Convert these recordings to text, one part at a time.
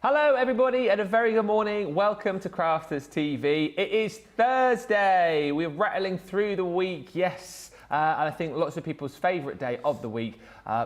Hello everybody and a very good morning. Welcome to Crafters TV. It is Thursday. We're rattling through the week, yes. And I think lots of people's favourite day of the week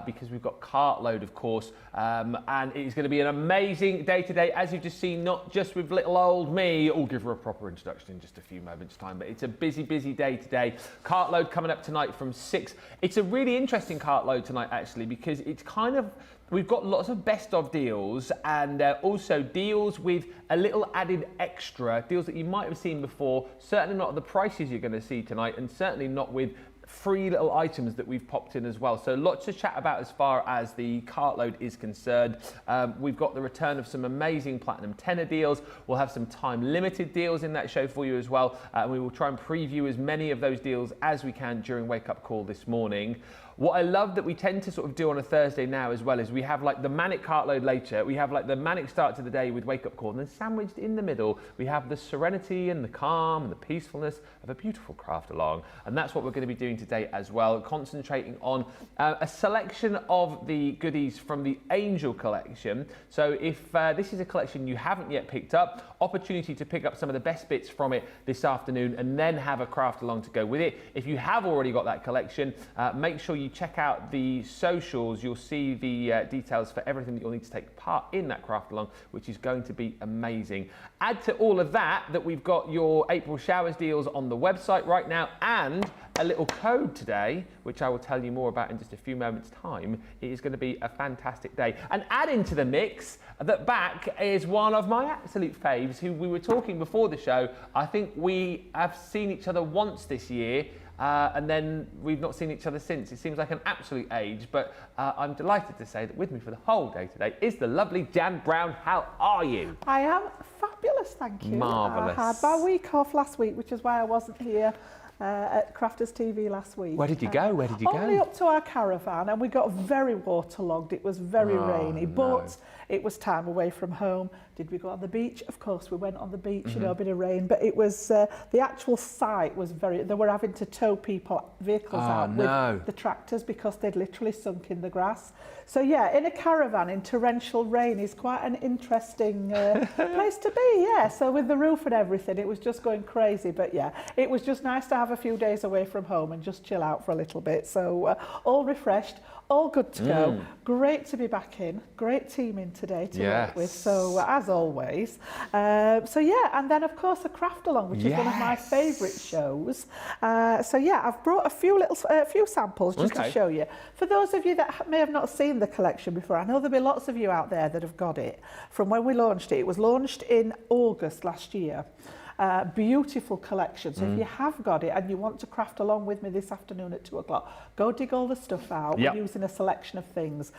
because we've got Cartload, of course. And it is going to be an amazing day today, as you've just seen, not just with little old me. I'll give her a proper introduction in just a few moments' time. But it's a busy, busy day today. Cartload coming up tonight from 6. It's a really interesting Cartload tonight, actually, because it's kind of... We've got lots of best of deals and also deals with a little added extra, deals that you might have seen before, certainly not at the prices you're going to see tonight and certainly not with free little items that we've popped in as well. So lots to chat about as far as the Cartload is concerned. We've got the return of some amazing Platinum Tenner deals. We'll have some time limited deals in that show for you as well. We will try and preview as many of those deals as we can during Wake Up Call this morning. What I love that we tend to sort of do on a Thursday now as well is we have like the manic Cartload later, we have like the manic start to the day with Wake Up Call, and then sandwiched in the middle we have the serenity and the calm and the peacefulness of a beautiful craft along, and that's what we're going to be doing today as well, concentrating on a selection of the goodies from the Angel collection. So if this is a collection you haven't yet picked up, opportunity to pick up some of the best bits from it this afternoon and then have a craft along to go with it. If you have already got that collection, make sure you check out the socials. You'll see the details for everything that you'll need to take part in that craft along, which is going to be amazing. Add to all of that we've got your April showers deals on the website right now and a little code today, which I will tell you more about in just a few moments' time. It is going to be a fantastic day. And add into the mix that back is one of my absolute faves who we were talking before the show. I think we have seen each other once this year. And then we've not seen each other since. It seems like an absolute age, but I'm delighted to say that with me for the whole day today is the lovely Jan Brown. How are you? I am fabulous, thank you. Marvellous. I had my week off last week, which is why I wasn't here at Crafters TV last week. Where did you go? Where did you go? Only up to our caravan, and we got very waterlogged. It was very rainy, but it was time away from home. Did we go on the beach? Of course, we went on the beach, you know, a bit of rain, but it was, the actual site was they were having to tow vehicles out with the tractors because they'd literally sunk in the grass. So yeah, in a caravan in torrential rain is quite an interesting place to be, yeah. So with the roof and everything, it was just going crazy, but yeah, it was just nice to have a few days away from home and just chill out for a little bit. So all refreshed, all good to go. Great to be back in. Great team in today to work with. So as always. So yeah, and then of course the craft along, which is one of my favourite shows. So yeah, I've brought a few samples just to show you. For those of you that may have not seen the collection before, I know there'll be lots of you out there that have got it from when we launched it. It was launched in August last year. Beautiful collection. So if you have got it and you want to craft along with me this afternoon at 2 o'clock, go dig all the stuff out. We're using a selection of things.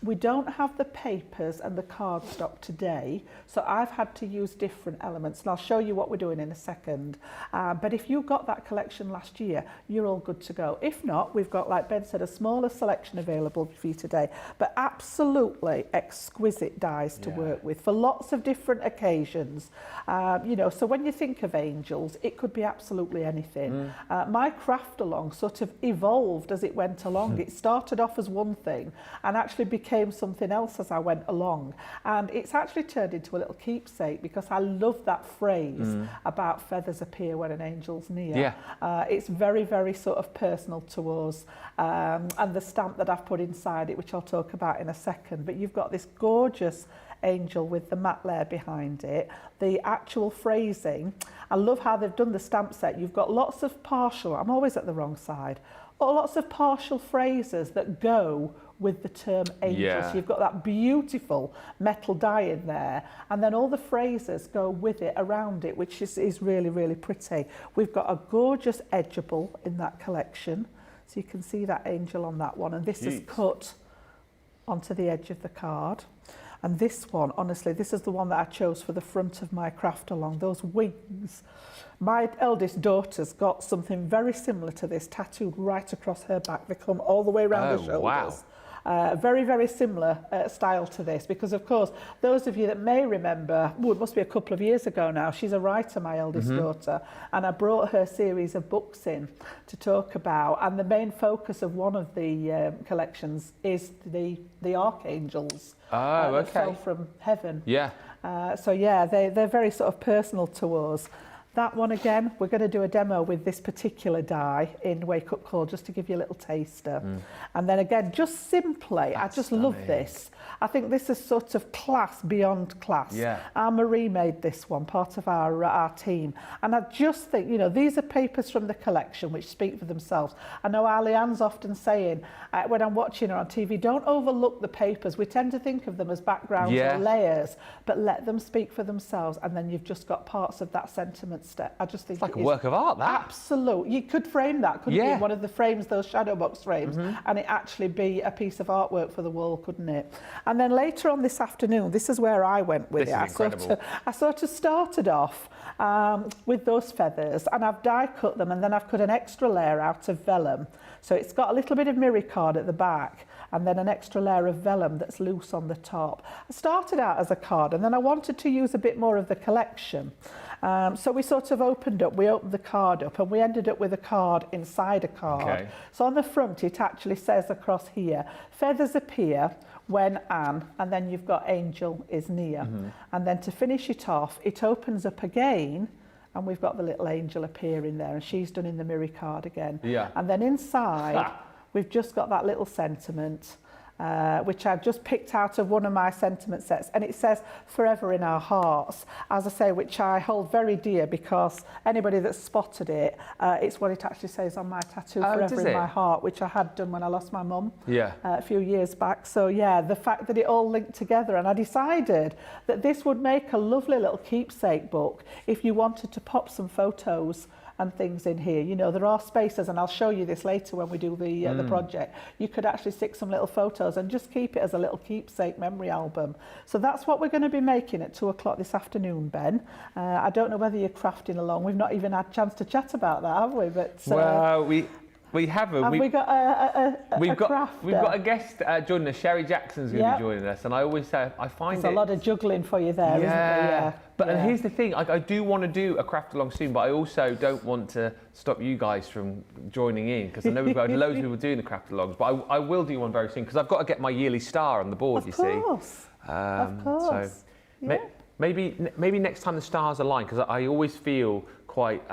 We don't have the papers and the cardstock today, so I've had to use different elements, and I'll show you what we're doing in a second. But if you got that collection last year, you're all good to go. If not, we've got, like Ben said, a smaller selection available for you today, but absolutely exquisite dies to work with for lots of different occasions. You know, so when you think of angels, it could be absolutely anything. My craft along sort of evolved as it went along. It started off as one thing and actually became something else as I went along. And it's actually turned into a little keepsake because I love that phrase about feathers appear when an angel's near. It's very, very sort of personal to us. And the stamp that I've put inside it, which I'll talk about in a second. But you've got this gorgeous angel with the matte layer behind it, the actual phrasing. I love how they've done the stamp set. You've got lots of partial, I'm always at the wrong side, or lots of partial phrases that go with the term angel. So you've got that beautiful metal die in there, and then all the phrases go with it around it, which is really, really pretty. We've got a gorgeous edgeable in that collection. So you can see that angel on that one, and this is cut onto the edge of the card. And this one, honestly, this is the one that I chose for the front of my craft along, those wings. My eldest daughter's got something very similar to this tattooed right across her back. They come all the way around the shoulders. Wow. Very, very similar style to this, because of course, those of you that may remember, it must be a couple of years ago now, she's a writer, my eldest daughter, and I brought her a series of books in to talk about, and the main focus of one of the collections is the archangels. that fell from heaven. Yeah. So yeah, they're very sort of personal to us. That one again, we're going to do a demo with this particular die in Wake Up Call, just to give you a little taster. And then again, just simply, I just love this. I think this is sort of class beyond class. Yeah. Marie made this one, part of our team. And I just think, you know, these are papers from the collection which speak for themselves. I know Alianne's often saying, when I'm watching her on TV, don't overlook the papers. We tend to think of them as backgrounds or layers, but let them speak for themselves. And then you've just got parts of that sentiment. I just think it's like a work of art, that. Absolutely. You could frame that, couldn't you? One of the frames, those shadow box frames, and it actually be a piece of artwork for the wall, couldn't it? And then later on this afternoon, this is where I went with it. I sort of started off with those feathers, and I've die cut them, and then I've cut an extra layer out of vellum. So it's got a little bit of mirror card at the back, and then an extra layer of vellum that's loose on the top. I started out as a card, and then I wanted to use a bit more of the collection. So we sort of opened the card up, and we ended up with a card inside a card. Okay. So on the front, it actually says across here, feathers appear when Anne, and then you've got angel is near. And then to finish it off, it opens up again, and we've got the little angel appearing there, and she's done in the mirror card again. Yeah. And then inside, we've just got that little sentiment, which I've just picked out of one of my sentiment sets, and it says forever in our hearts, as I say, which I hold very dear, because anybody that's spotted it, it's what it actually says on my tattoo, forever in my heart, which I had done when I lost my mum a few years back. So yeah, the fact that it all linked together, and I decided that this would make a lovely little keepsake book if you wanted to pop some photos and things in here. You know, there are spaces, and I'll show you this later when we do the project. You could actually stick some little photos and just keep it as a little keepsake memory album. So that's what we're going to be making at 2 o'clock this afternoon, Ben. I don't know whether you're crafting along. We've not even had a chance to chat about that, have we? But well, we haven't. We've got a guest joining us. Sherry Jackson's going to be joining us, and I always say I find there's a lot of juggling for you there, isn't there? But and here's the thing, I do want to do a craft along soon, but I also don't want to stop you guys from joining in, because I know we've got loads of people doing the craft alongs, but I will do one very soon, because I've got to get my yearly star on the board, of course. So maybe next time the stars align, because I always feel quite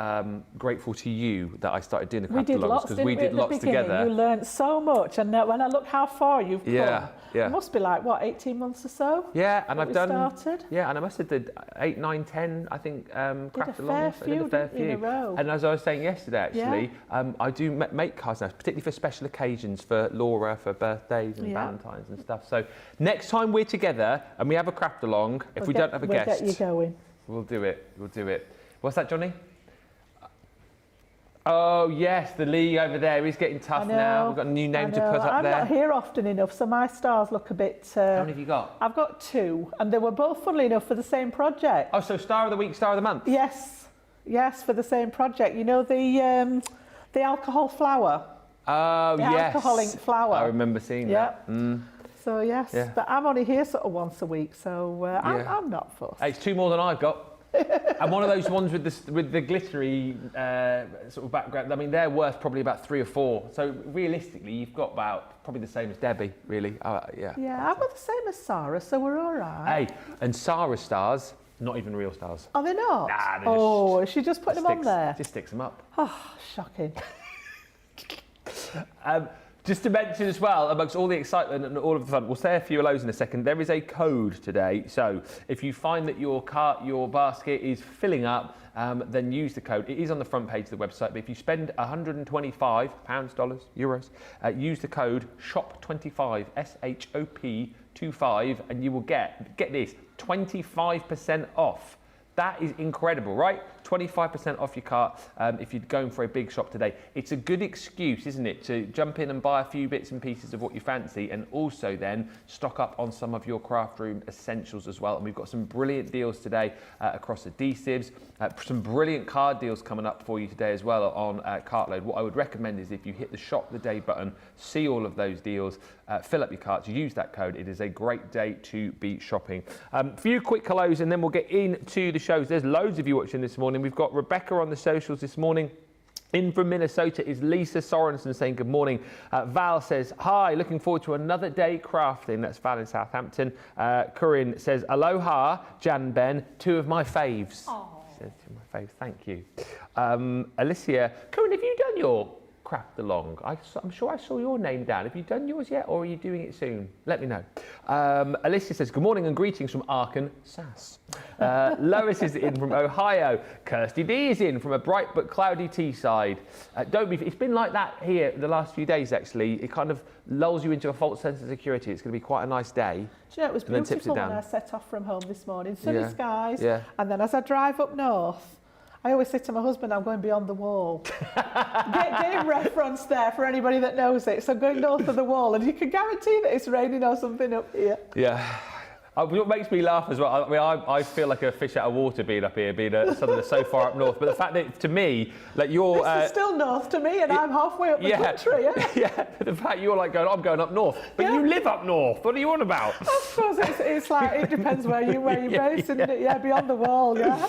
grateful to you that I started doing the craft alongs, because we did lots together. You learned so much, and when I look how far you've come, it must be like, what, 18 months or so? Yeah, and I've done. Started? Yeah, and I must have did 8, 9, 10, I think, craft alongs. I did a fair few in a row. And as I was saying yesterday, actually, I do make cards now, particularly for special occasions, for Laura, for birthdays and Valentine's and stuff. So next time we're together and we have a craft along, if we don't have a guest, we'll get you going. We'll do it. We'll do it. What's that, Johnny? Oh, yes, the Lee over there is getting tough now. We've got a new name to put up there. I'm not here often enough, so my stars look a bit... How many have you got? I've got 2, and they were both, funnily enough, for the same project. Oh, so Star of the Week, Star of the Month? Yes, for the same project. You know, the alcohol flower? Oh, the alcohol ink flower. I remember seeing that. So, yes, but I'm only here sort of once a week, so I'm not fussed. Hey, it's 2 more than I've got. And one of those ones with the glittery sort of background, I mean, they're worth probably about 3 or 4. So realistically, you've got about probably the same as Debbie, really. Yeah, I've got the same as Sarah, so we're all right. Hey, and Sarah's stars, not even real stars. Are they not? Nah, they're she just put them on there? Just sticks them up. Oh, shocking. Just to mention as well, amongst all the excitement and all of the fun, we'll say a few hellos in a second. There is a code today, so if you find that your basket is filling up, then use the code. It is on the front page of the website, but if you spend £125, dollars, euros, use the code SHOP25, SHOP25, and you will get this, 25% off. That is incredible, right? 25% off your cart if you're going for a big shop today. It's a good excuse, isn't it, to jump in and buy a few bits and pieces of what you fancy, and also then stock up on some of your craft room essentials as well. And we've got some brilliant deals today across adhesives, some brilliant card deals coming up for you today as well on Cartload. What I would recommend is if you hit the shop the day button, see all of those deals, fill up your carts, use that code. It is a great day to be shopping. A few quick hellos and then we'll get into the shows. There's loads of you watching this morning. We've got Rebecca on the socials this morning. In from Minnesota is Lisa Sorensen saying good morning. Val says, hi, looking forward to another day crafting. That's Val in Southampton. Corinne says, aloha, Jan, Ben, two of my faves. Aww. Says, two of my faves, thank you. Alicia, Corinne, have you done your craft along? I'm sure I saw your name down. Have you done yours yet, or are you doing it soon? Let me know. Alicia says, good morning and greetings from Arkansas. Lois is in from Ohio. Kirsty D is in from a bright but cloudy Teesside. It's been like that here the last few days, actually. It kind of lulls you into a false sense of security. It's going to be quite a nice day. Do you know, it was beautiful when I set off from home this morning. Sunny skies. Yeah. And then as I drive up north, I always say to my husband, I'm going beyond the wall. Game reference there for anybody that knows it. So going north of the wall, and you can guarantee that it's raining or something up here. Yeah. What makes me laugh as well, I mean, I feel like a fish out of water being up here, being suddenly so far up north. But the fact that, to me, like you're... This is still north to me, and I'm halfway up the country, Yeah, the fact you're like going, I'm going up north. But you live up north. What are you on about? Of course, it's like, it depends where you're based, isn't it? Yeah, beyond the wall, yeah.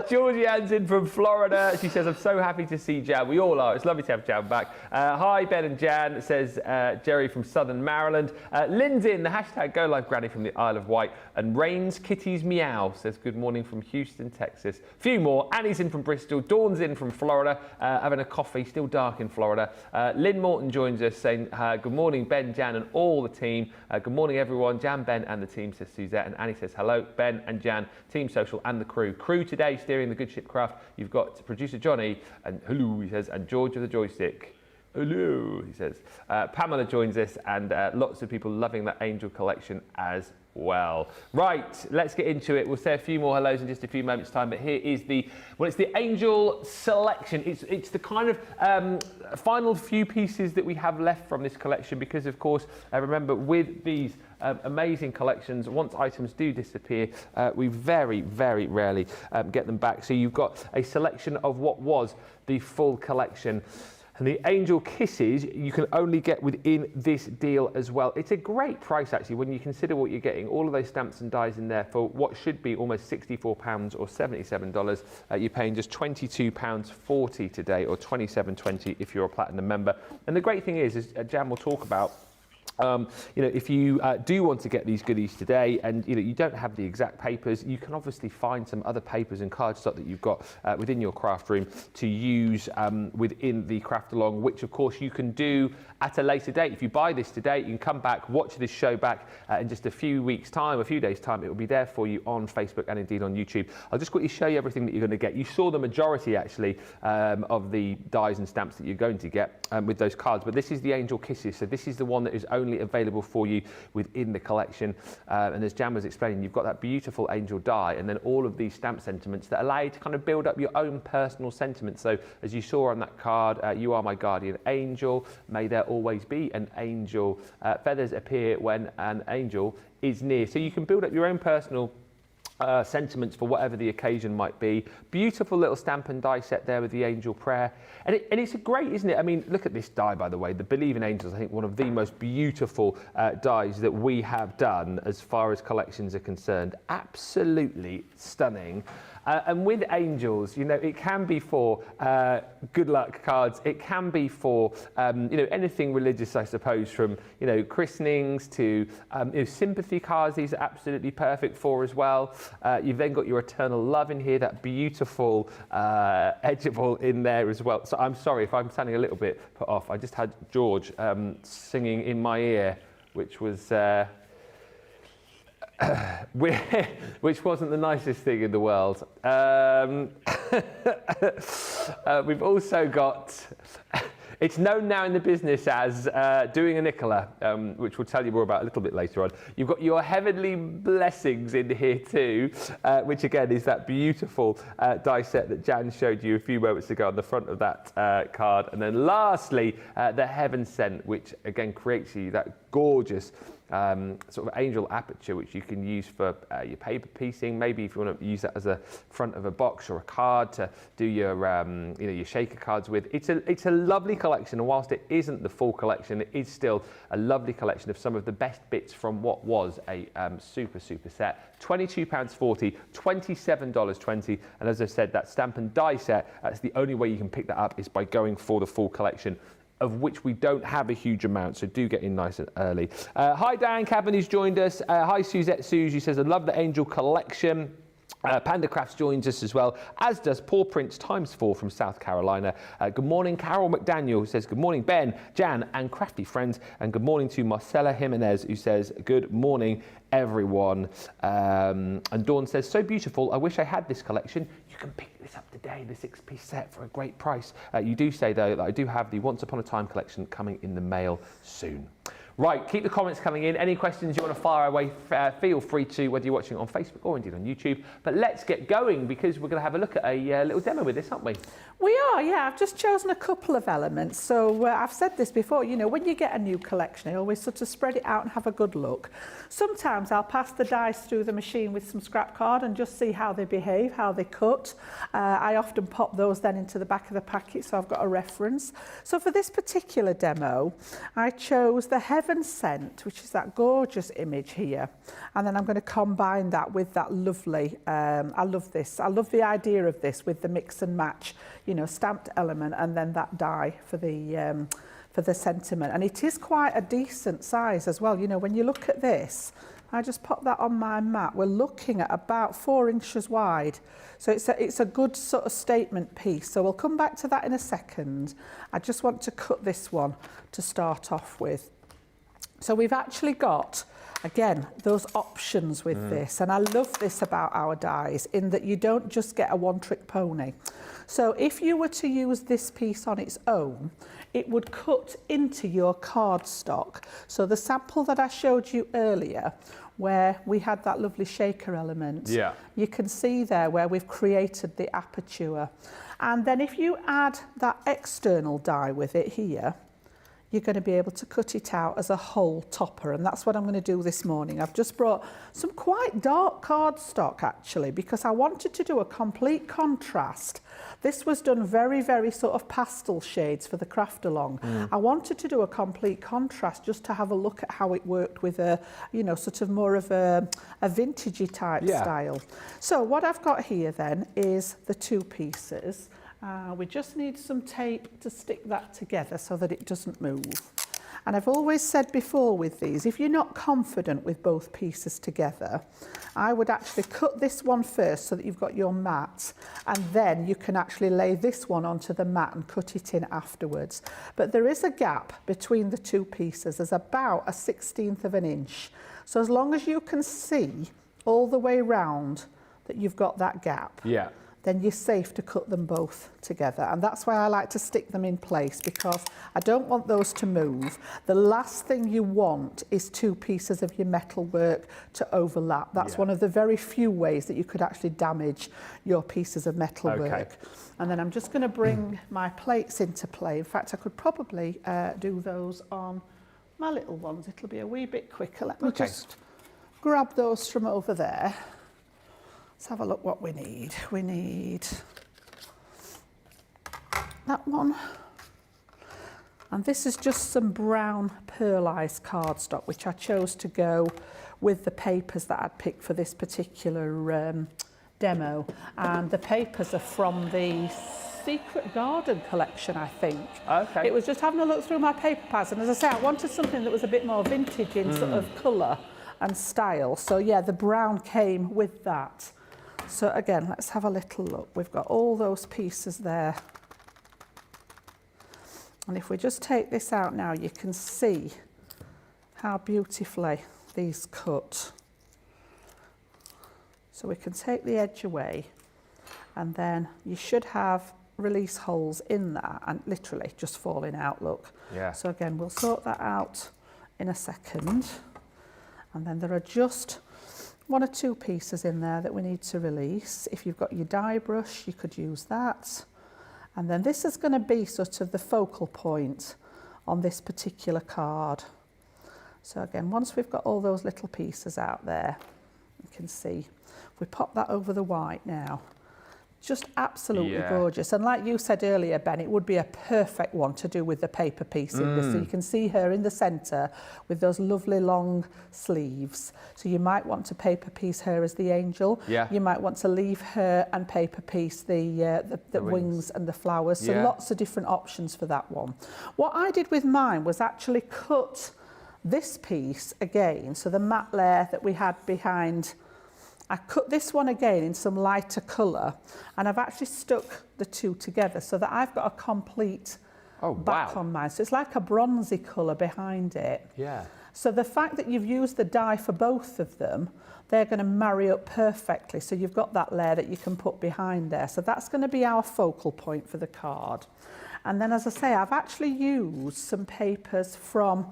Georgianne's in from Florida. She says, I'm so happy to see Jan. We all are. It's lovely to have Jan back. Hi, Ben and Jan, says Jerry from Southern Maryland. Lynn's in, the hashtag Go Live Granny from the Isle of Wight. And Rain's Kitties Meow says, good morning from Houston, Texas. Few more. Annie's in from Bristol. Dawn's in from Florida, having a coffee, still dark in Florida. Lynn Morton joins us saying, good morning, Ben, Jan, and all the team. Good morning, everyone. Jan, Ben, and the team, says Suzette. And Annie says, hello, Ben and Jan, Team Social, and the crew. Crew today steering the Good Ship Craft. You've got producer Johnny, and hello, he says, and George of the Joystick. Hello, he says. Pamela joins us, and lots of people loving that Angel collection as well. Right, let's get into it. We'll say a few more hellos in just a few moments' time, but here is it's the Angel selection. It's the kind of final few pieces that we have left from this collection, because of course, remember, with these amazing collections, once items do disappear, we very, very rarely get them back. So you've got a selection of what was the full collection. And the Angel Kisses you can only get within this deal as well. It's a great price, actually, when you consider what you're getting. All of those stamps and dies in there for what should be almost £64 or $77. You're paying just £22.40 today, or $27.20 if you're a Platinum member. And the great thing is Jan will talk about, if you do want to get these goodies today, and you don't have the exact papers, you can obviously find some other papers and cardstock that you've got within your craft room to use within the craft along, which of course you can do at a later date. If you buy this today, you can come back, watch this show back in just a few weeks' time, a few days' time. It will be there for you on Facebook and indeed on YouTube. I'll just quickly show you everything that you're going to get. You saw the majority, actually, of the dies and stamps that you're going to get with those cards, but this is the Angel Kisses. So this is the one that is only available for you within the collection. And as Jan was explaining, you've got that beautiful angel die, and then all of these stamp sentiments that allow you to kind of build up your own personal sentiments. So as you saw on that card, you are my guardian angel, may there always be an angel. Feathers appear when an angel is near. So you can build up your own personal sentiments for whatever the occasion might be. Beautiful little stamp and die set there with the angel prayer, and it's a great, isn't it? I mean, look at this die, by the way. The Believe in Angels, I think one of the most beautiful dies that we have done as far as collections are concerned. Absolutely stunning. And with angels, it can be for good luck cards. It can be for, anything religious, I suppose, from, christenings to sympathy cards. These are absolutely perfect for as well. You've then got your eternal love in here, that beautiful edgeable in there as well. So I'm sorry if I'm sounding a little bit put off. I just had George singing in my ear, which was... which wasn't the nicest thing in the world. We've also got, it's known now in the business as doing a Nicola, which we'll tell you more about a little bit later on. You've got your Heavenly Blessings in here too, which again is that beautiful die set that Jan showed you a few moments ago on the front of that card. And then lastly, the Heaven Sent, which again creates you that gorgeous sort of angel aperture, which you can use for your paper piecing. Maybe if you want to use that as a front of a box or a card to do your your shaker cards with. It's a lovely collection, and whilst it isn't the full collection, it is still a lovely collection of some of the best bits from what was a super set. £22.40, $27.20, and as I said, that stamp and die set, that's the only way you can pick that up is by going for the full collection, of which we don't have a huge amount, so do get in nice and early. Hi, Dan Cabin, who's joined us. Hi, Suzette Suze, who says, I love the Angel collection. Panda Crafts joins us as well, as does Paw Prints ×4 from South Carolina. Good morning, Carol McDaniel, who says, good morning, Ben, Jan, and crafty friends. And good morning to Marcela Jimenez, who says, good morning, everyone. And Dawn says, so beautiful. I wish I had this collection. You can pick this up today, the 6-piece set, for a great price. You do say, though, that I do have the Once Upon a Time collection coming in the mail soon. Right, keep the comments coming in. Any questions you want to fire away, feel free to, whether you're watching on Facebook or indeed on YouTube. But let's get going, because we're going to have a look at a little demo with this, aren't we? We are, yeah. I've just chosen a couple of elements. So I've said this before, you know, when you get a new collection, I always sort of spread it out and have a good look. Sometimes I'll pass the dies through the machine with some scrap card and just see how they behave, how they cut. I often pop those then into the back of the packet, so I've got a reference. So for this particular demo, I chose the Heaven Sent, which is that gorgeous image here. And then I'm going to combine that with that lovely, I love this. I love the idea of this with the mix and match, you know, stamped element and then that die for the sentiment. And it is quite a decent size as well. You know, when you look at this, I just pop that on my mat. We're looking at about 4 inches wide. So it's a good sort of statement piece. So we'll come back to that in a second. I just want to cut this one to start off with. So we've actually got, again, those options with this. And I love this about our dies, in that you don't just get a one-trick pony. So if you were to use this piece on its own, it would cut into your cardstock. So the sample that I showed you earlier, where we had that lovely shaker element, you can see there where we've created the aperture. And then if you add that external die with it here, you're going to be able to cut it out as a whole topper, and that's what I'm going to do this morning. I've just brought some quite dark cardstock actually, because I wanted to do a complete contrast. This was done very, very sort of pastel shades for the craft along. I wanted to do a complete contrast just to have a look at how it worked with a, you know, sort of more of a vintagey type style. So what I've got here then is the 2 pieces. We just need some tape to stick that together so that it doesn't move. And I've always said before with these, if you're not confident with both pieces together, I would actually cut this one first so that you've got your mat, and then you can actually lay this one onto the mat and cut it in afterwards. But there is a gap between the 2 pieces. There's about 1/16 of an inch. So as long as you can see all the way round that you've got that gap, then you're safe to cut them both together. And that's why I like to stick them in place, because I don't want those to move. The last thing you want is 2 pieces of your metalwork to overlap. That's one of the very few ways that you could actually damage your pieces of metalwork. And then I'm just going to bring my plates into play. In fact, I could probably do those on my little ones. It'll be a wee bit quicker. Let me just grab those from over there. Let's have a look what we need. We need that one. And this is just some brown pearlized cardstock, which I chose to go with the papers that I'd picked for this particular demo. And the papers are from the Secret Garden collection, I think. It was just having a look through my paper pads. And as I say, I wanted something that was a bit more vintage in sort of colour and style. So yeah, the brown came with that. So again, let's have a little look. We've got all those pieces there. And if we just take this out now, you can see how beautifully these cut. So we can take the edge away, and then you should have release holes in that, and literally just falling out, look. So again, we'll sort that out in a second. And then there are just 1 or 2 pieces in there that we need to release. If you've got your die brush, you could use that. And then this is going to be sort of the focal point on this particular card. So again, once we've got all those little pieces out there, you can see, if we pop that over the white now, just absolutely gorgeous. And like you said earlier, Ben, it would be a perfect one to do with the paper piece in this. So you can see her in the centre with those lovely long sleeves. So you might want to paper piece her as the angel. Yeah. You might want to leave her and paper piece the wings and the flowers. So lots of different options for that one. What I did with mine was actually cut this piece again. So the matte layer that we had behind, I cut this one again in some lighter colour, and I've actually stuck the two together so that I've got a complete back on mine. So it's like a bronzy colour behind it. Yeah. So the fact that you've used the dye for both of them, they're going to marry up perfectly. So you've got that layer that you can put behind there. So that's going to be our focal point for the card. And then, as I say, I've actually used some papers from,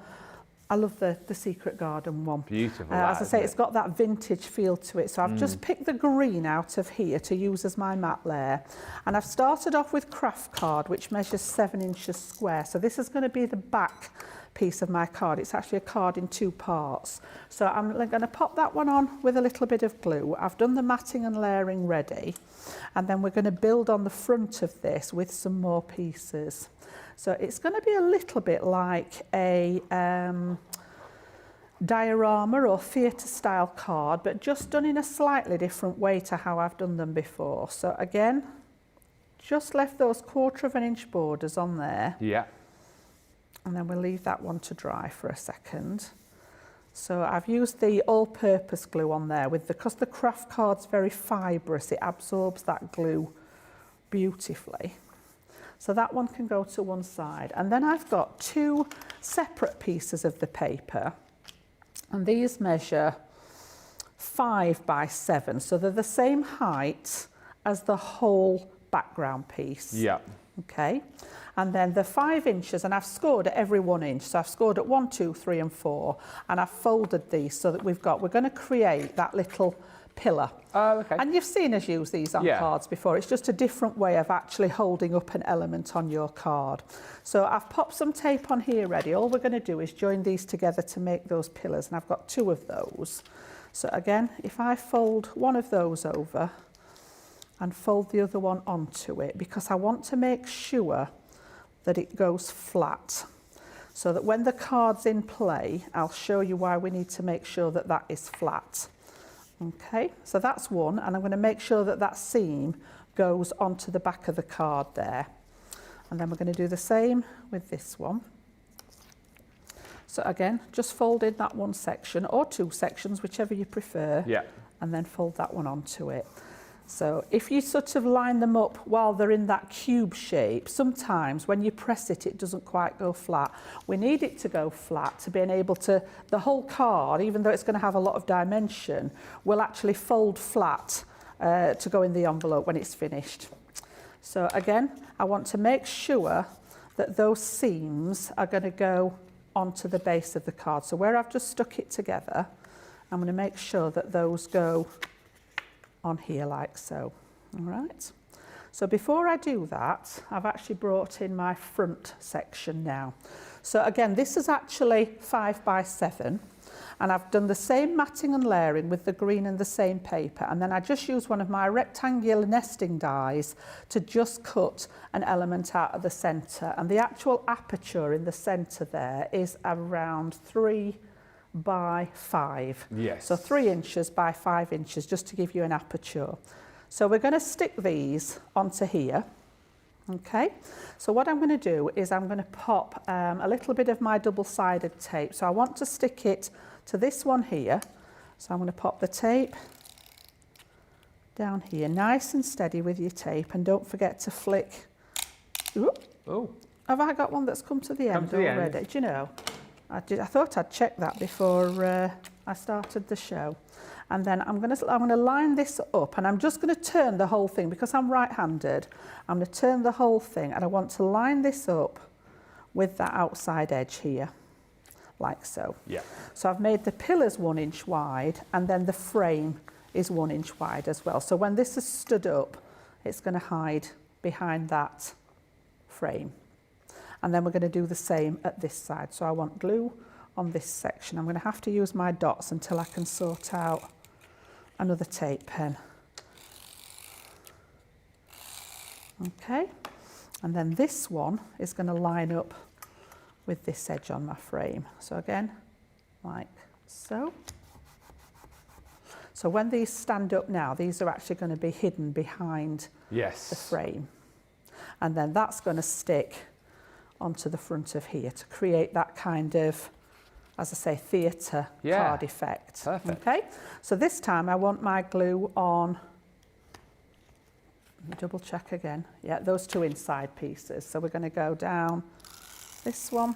I love the Secret Garden one. Beautiful. As I say, it's got that vintage feel to it. So I've just picked the green out of here to use as my matte layer. And I've started off with craft card, which measures 7 inches square. So this is going to be the back piece of my card. It's actually a card in 2 parts. So I'm going to pop that one on with a little bit of glue. I've done the matting and layering ready. And then we're going to build on the front of this with some more pieces. So it's going to be a little bit like a diorama or theatre style card, but just done in a slightly different way to how I've done them before. So again, just left those 1/4 inch borders on there. Yeah. And then we'll leave that one to dry for a second. So I've used the all-purpose glue on there because the craft card's very fibrous, it absorbs that glue beautifully. So that one can go to one side. And then I've got 2 separate pieces of the paper. And these measure 5 by 7. So they're the same height as the whole background piece. Yeah. Okay. And then the 5 inches, and I've scored at every 1 inch. So I've scored at 1, 2, 3 and 4. And I've folded these so that we're going to create that little pillar. Okay. And you've seen us use these on cards before. It's just a different way of actually holding up an element on your card. So I've popped some tape on here ready. All we're going to do is join these together to make those pillars. And I've got 2 of those. So again, if I fold one of those over and fold the other one onto it, because I want to make sure that it goes flat. So that when the card's in play, I'll show you why we need to make sure that that is flat. Okay, so that's one, and I'm going to make sure that that seam goes onto the back of the card there. And then we're going to do the same with this one. So again, just fold in that one section, or 2 sections, whichever you prefer. Yeah. And then fold that one onto it. So if you sort of line them up while they're in that cube shape, sometimes when you press it, it doesn't quite go flat. We need it to go flat to be able to, the whole card, even though it's going to have a lot of dimension, will actually fold flat to go in the envelope when it's finished. So again, I want to make sure that those seams are going to go onto the base of the card. So where I've just stuck it together, I'm going to make sure that those go on here like so. All right. So before I do that, I've actually brought in my front section now. So again, this is actually 5 by 7, and I've done the same matting and layering with the green and the same paper, and then I just used one of my rectangular nesting dies to just cut an element out of the centre, and the actual aperture in the centre there is around 3 by 5. Yes. So 3 inches by 5 inches, just to give you an aperture. So we're going to stick these onto here. Okay, so what I'm going to do is I'm going to pop a little bit of my double-sided tape. So I want to stick it to this one here. So I'm going to pop the tape down here, nice and steady with your tape, and don't forget to flick. Ooh. Oh. Have I got one that's come to the end already? Do you know? I thought I'd check that before I started the show. And then I'm going to line this up, and I'm just going to turn the whole thing because I'm right-handed. I'm going to turn the whole thing, and I want to line this up with that outside edge here, like so. Yeah. So I've made the pillars 1 inch wide, and then the frame is 1 inch wide as well. So when this is stood up, it's going to hide behind that frame. And then we're going to do the same at this side. So I want glue on this section. I'm going to have to use my dots until I can sort out another tape pen. Okay, and then this one is going to line up with this edge on my frame. So again, like so. So when these stand up now, these are actually going to be hidden behind the frame. And then that's going to stick onto the front of here to create that kind of, as I say, theatre card effect. Perfect. Okay, so this time I want my glue on, let me double check again. Yeah, those two inside pieces. So we're going to go down this one.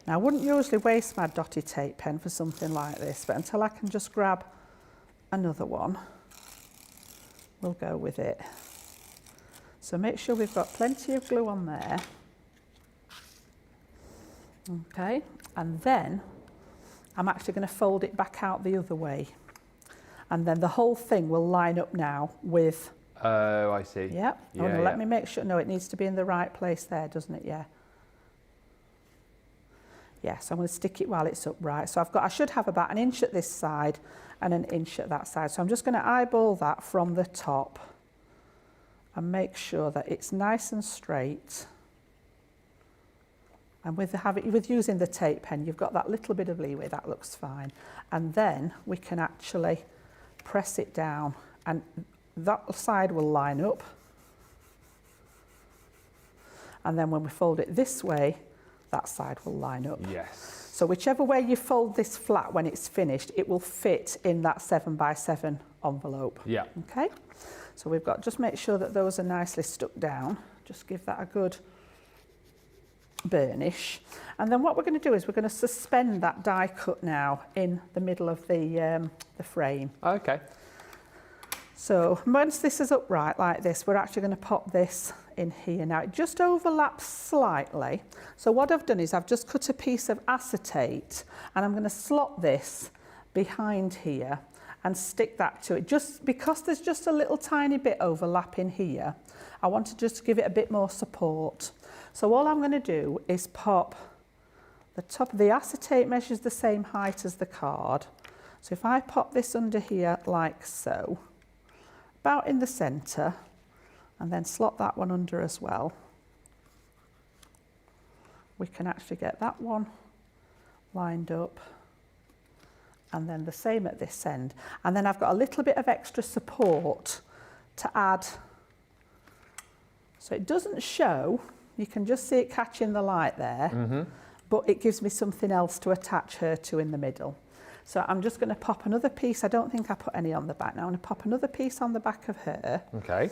Now I wouldn't usually waste my dotty tape pen for something like this, but until I can just grab another one, we'll go with it. So make sure we've got plenty of glue on there. Okay, and then I'm actually going to fold it back out the other way. And then the whole thing will line up now with... Oh, I see. Yeah, let me make sure, no, it needs to be in the right place there, doesn't it? Yeah. Yeah, so I'm going to stick it while it's upright. So I should have about 1 inch at this side and 1 inch at that side. So I'm just going to eyeball that from the top and make sure that it's nice and straight. And with using the tape pen, you've got that little bit of leeway, that looks fine. And then we can actually press it down and that side will line up. And then when we fold it this way, that side will line up. Yes. So whichever way you fold this flat when it's finished, it will fit in that 7x7 envelope. Yeah. Okay. So we've got, just make sure that those are nicely stuck down. Just give that a good burnish. And then what we're going to do is we're going to suspend that die cut now in the middle of the frame. Okay. So once this is upright like this, we're actually going to pop this in here. Now it just overlaps slightly. So what I've done is I've just cut a piece of acetate and I'm going to slot this behind here and stick that to it. Just because there's just a little tiny bit overlapping here, I want to just give it a bit more support. So all I'm going to do is pop the top of the acetate measures the same height as the card. So if I pop this under here like so, about in the centre, and then slot that one under as well, we can actually get that one lined up, and then the same at this end. And then I've got a little bit of extra support to add, so it doesn't show, you can just see it catching the light there, but it gives me something else to attach her to in the middle. So I'm just going to pop another piece. I don't think I put any on the back now. I'm going to pop another piece on the back of her. Okay.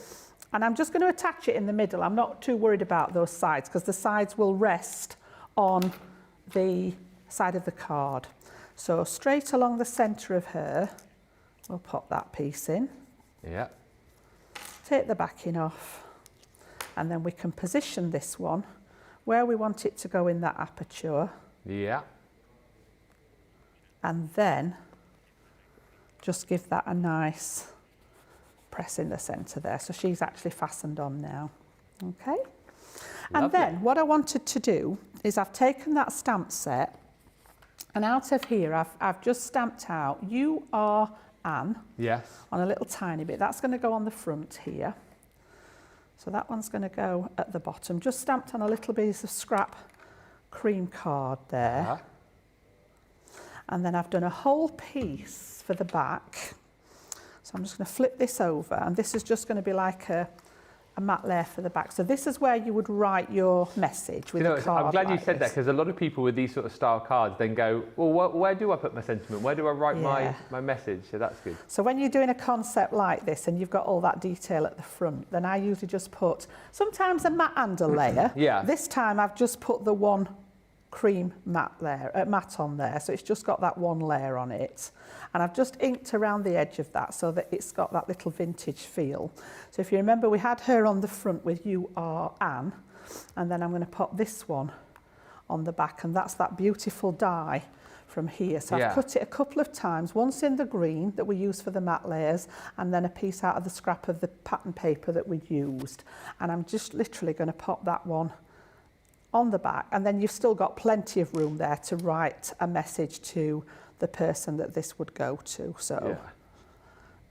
And I'm just going to attach it in the middle. I'm not too worried about those sides because the sides will rest on the side of the card. So straight along the centre of her, we'll pop that piece in. Yeah. Take the backing off. And then we can position this one where we want it to go in that aperture. Yeah. And then just give that a nice press in the centre there. So she's actually fastened on now. Okay. And then what I wanted to do is I've taken that stamp set and out of here I've just stamped out "You are Anne" on a little tiny bit. That's going to go on the front here. So that one's going to go at the bottom, just stamped on a little piece of scrap cream card there. And then I've done a whole piece for the back. So I'm just going to flip this over, and this is just going to be like a matte layer for the back. So this is where you would write your message with a card. I'm glad like you said that, because a lot of people with these sort of style cards then go, well, where do I put my sentiment? Where do I write my message? So that's good. So when you're doing a concept like this and you've got all that detail at the front, then I usually just put sometimes a matte and a layer. This time I've just put the one cream matte on there, so it's just got that one layer on it, and I've just inked around the edge of that so that it's got that little vintage feel. So if you remember, we had her on the front with "You are Anne," and then I'm going to pop this one on the back, and that's that beautiful die from here. So I've cut it a couple of times, once in the green that we use for the matte layers, and then a piece out of the scrap of the pattern paper that we'd used, and I'm just literally going to pop that one on the back, and then you've still got plenty of room there to write a message to the person that this would go to. So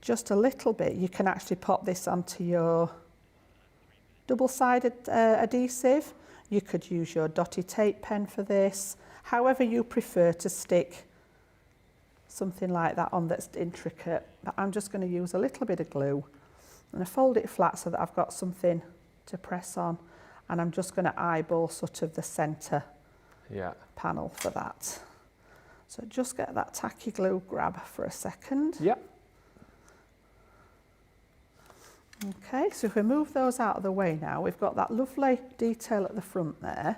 just a little bit. You can actually pop this onto your double-sided adhesive. You could use your dotty tape pen for this, however you prefer to stick something like that on that's intricate. But I'm just going to use a little bit of glue and I fold it flat so that I've got something to press on, and I'm just going to eyeball sort of the centre panel for that. So just get that tacky glue grab for a second. Okay, so if we move those out of the way now, we've got that lovely detail at the front there.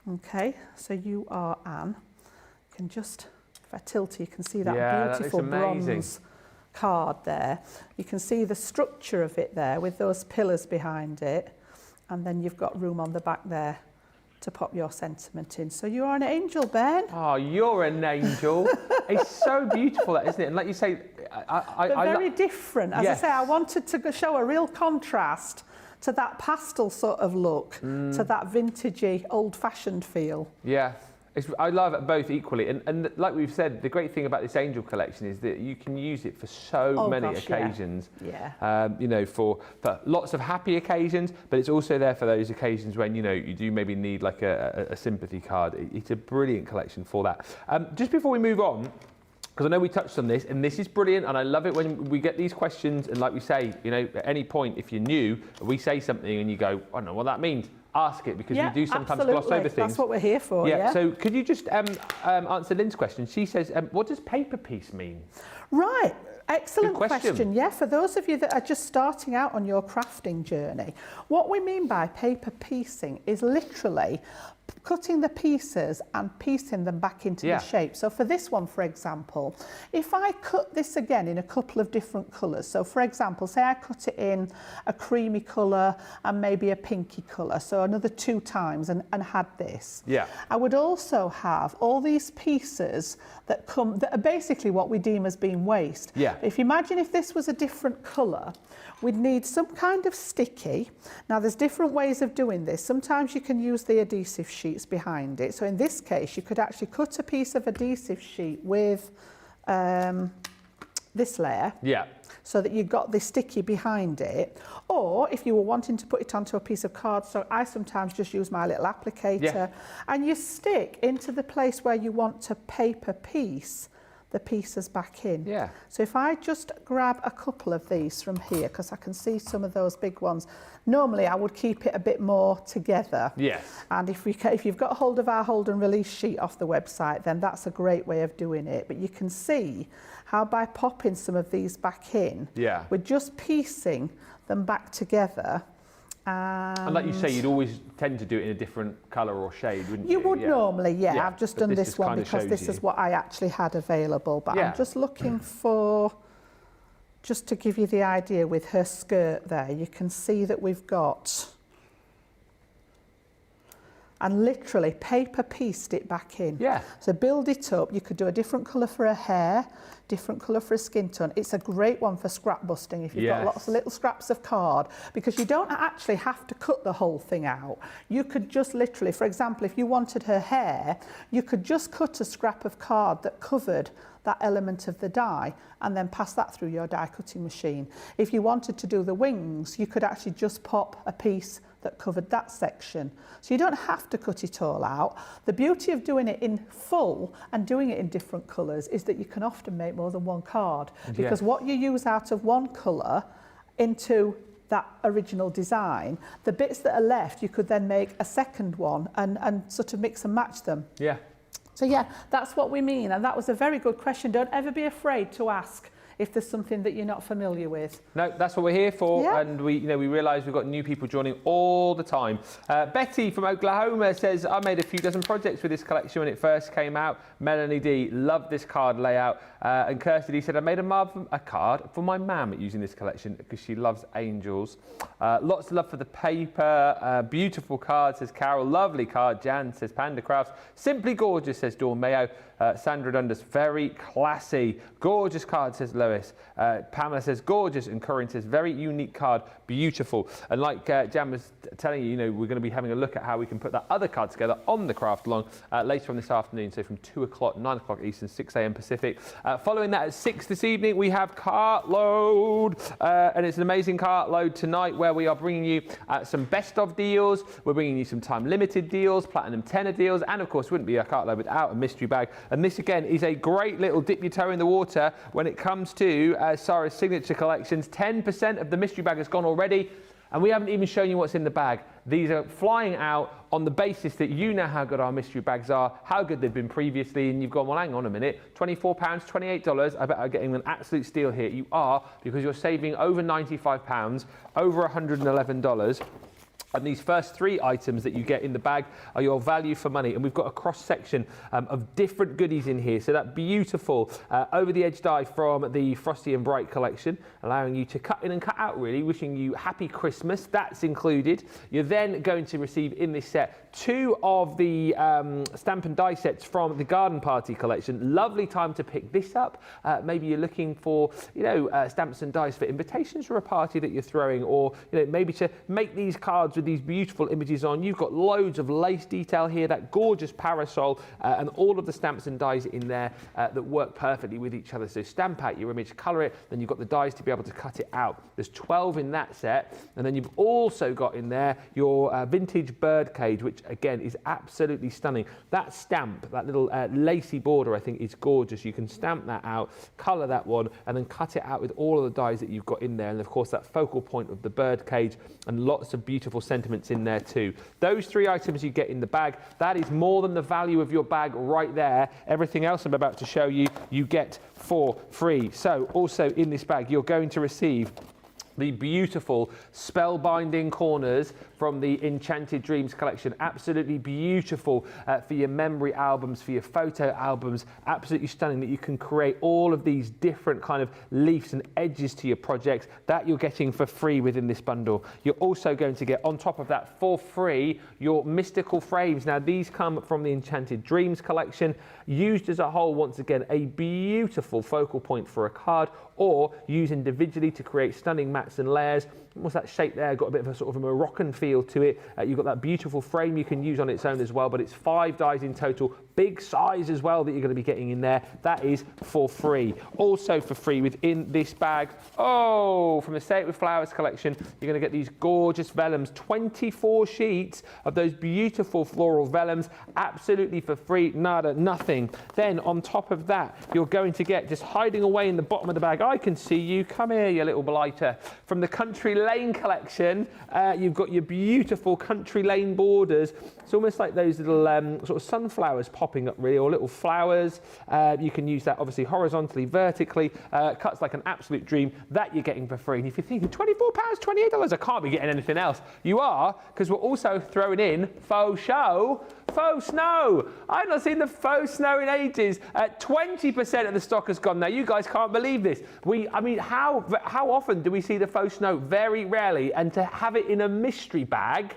Okay, so you are Anne. You can just, if I tilt you can see that beautiful bronze card there. You can see the structure of it there with those pillars behind it, and then you've got room on the back there to pop your sentiment in. So you are an angel, Ben. Oh, you're an angel. It's so beautiful, that, isn't it? And like you say, but very different. As I say, I wanted to show a real contrast to that pastel sort of look, to that vintagey, old-fashioned feel. Yeah. I love it both equally, and like we've said, the great thing about this angel collection is that you can use it for so many occasions. You know, for lots of happy occasions, but it's also there for those occasions when, you know, you do maybe need like a sympathy card. It's a brilliant collection for that. Just before we move on, because I know we touched on this, and this is brilliant, and I love it when we get these questions, and like we say, you know, at any point, if you're new, we say something and you go, I don't know what that means. Ask it, because we do sometimes gloss over things. That's what we're here for. So could you just answer Lynn's question? She says, what does paper piece mean? Right, excellent question. Yeah, for those of you that are just starting out on your crafting journey, what we mean by paper piecing is literally cutting the pieces and piecing them back into the shape. So for this one, for example, if I cut this again in a couple of different colours, so for example, say I cut it in a creamy colour and maybe a pinky colour, so another 2 times and had this. I would also have all these pieces that are basically what we deem as being waste. If you imagine if this was a different colour, we'd need some kind of sticky. Now there's different ways of doing this. Sometimes you can use the adhesive sheets behind it. So in this case, you could actually cut a piece of adhesive sheet with this layer. So that you've got the sticky behind it. Or if you were wanting to put it onto a piece of card, so I sometimes just use my little applicator, and you stick into the place where you want to paper piece the pieces back in. So if I just grab a couple of these from here, because I can see some of those big ones, normally I would keep it a bit more together. And if you've got hold of our hold and release sheet off the website, then that's a great way of doing it. But you can see how by popping some of these back in, we're just piecing them back together. And like you say, you'd always tend to do it in a different colour or shade, wouldn't you? You would normally, I've just done this one because this is what I actually had available. But I'm just looking for, just to give you the idea with her skirt there, you can see that we've got, and literally paper pieced it back in. So build it up. You could do a different colour for her hair, different colour for a skin tone. It's a great one for scrap busting if you've got lots of little scraps of card, because you don't actually have to cut the whole thing out. You could just literally, for example, if you wanted her hair, you could just cut a scrap of card that covered that element of the die and then pass that through your die cutting machine. If you wanted to do the wings, you could actually just pop a piece that covered that section. So you don't have to cut it all out. The beauty of doing it in full and doing it in different colours is that you can often make more than one card, because what you use out of one colour into that original design, the bits that are left, you could then make a second one and sort of mix and match them. So that's what we mean. And that was a very good question. Don't ever be afraid to ask if there's something that you're not familiar with. No, that's what we're here for, and we realise we've got new people joining all the time. Betty from Oklahoma says, I made a few dozen projects with this collection when it first came out. Melanie D loved this card layout, and Kirsty D said, I made a card for my mum using this collection because she loves angels. Lots of love for the paper. Beautiful card, says Carol. Lovely card, Jan, says Panda Crafts. Simply gorgeous, says Dawn Mayo. Sandra Dundas, very classy. Gorgeous card, says Lois. Pamela says, gorgeous. And Corinne says, very unique card, beautiful. And like Jan was telling you, we're going to be having a look at how we can put that other card together on the craft along later on this afternoon. So from 2 o'clock, 9 o'clock Eastern, 6 a.m. Pacific. Following that at 6 this evening, we have Cartload. And it's an amazing Cartload tonight where we are bringing you some best of deals. We're bringing you some time limited deals, platinum tenner deals. And of course, wouldn't be a Cartload without a mystery bag. And this again is a great little dip your toe in the water when it comes to Sarah's signature collections. 10% of the mystery bag has gone already, and we haven't even shown you what's in the bag. These are flying out on the basis that you know how good our mystery bags are, how good they've been previously, and you've gone, well, hang on a minute, £24, $28, I bet I'm getting an absolute steal here. You are, because you're saving over £95, over $111. And these first 3 items that you get in the bag are your value for money. And we've got a cross section of different goodies in here. So that beautiful over the edge die from the Frosty and Bright collection, allowing you to cut in and cut out really, wishing you happy Christmas. That's included. You're then going to receive in this set 2 of the stamp and die sets from the Garden Party collection. Lovely time to pick this up. Maybe you're looking for, stamps and dies for invitations for a party that you're throwing, or, maybe to make these cards with these beautiful images on. You've got loads of lace detail here, that gorgeous parasol, and all of the stamps and dies in there that work perfectly with each other. So stamp out your image, colour it, then you've got the dies to be able to cut it out. There's 12 in that set, and then you've also got in there your vintage bird cage, which again is absolutely stunning. That stamp, that little lacy border, I think is gorgeous. You can stamp that out, colour that one, and then cut it out with all of the dies that you've got in there. And of course that focal point of the bird cage, and lots of beautiful sentiments in there too. Those 3 items you get in the bag, that is more than the value of your bag right there. Everything else I'm about to show you, you get for free. So also in this bag, you're going to receive the beautiful spellbinding corners from the Enchanted Dreams collection. Absolutely beautiful for your memory albums, for your photo albums. Absolutely stunning that you can create all of these different kind of leaves and edges to your projects that you're getting for free within this bundle. You're also going to get on top of that for free your mystical frames. Now these come from the Enchanted Dreams collection, used as a whole. Once again, a beautiful focal point for a card, or used individually to create stunning mats and layers. What's that shape there? Got a bit of a sort of a Moroccan feel to it. You've got that beautiful frame you can use on its own as well, but it's 5 dies in total. Big size as well that you're going to be getting in there. That is for free. Also for free within this bag, from the Say It With Flowers collection, you're going to get these gorgeous vellums, 24 sheets of those beautiful floral vellums, absolutely for free, nada, nothing. Then on top of that, you're going to get, just hiding away in the bottom of the bag, I can see you, come here you little blighter, from the Country Lane collection, you've got your beautiful Country Lane borders. It's almost like those little sort of sunflowers popping up really, or little flowers. You can use that obviously horizontally, vertically, cuts like an absolute dream. That you're getting for free. And if you're thinking £24, $28, I can't be getting anything else, you are, because we're also throwing in faux snow. I've not seen the faux snow in ages. 20% of the stock has gone now. You guys can't believe this. I mean, how often do we see the faux snow? Very rarely. And to have it in a mystery bag,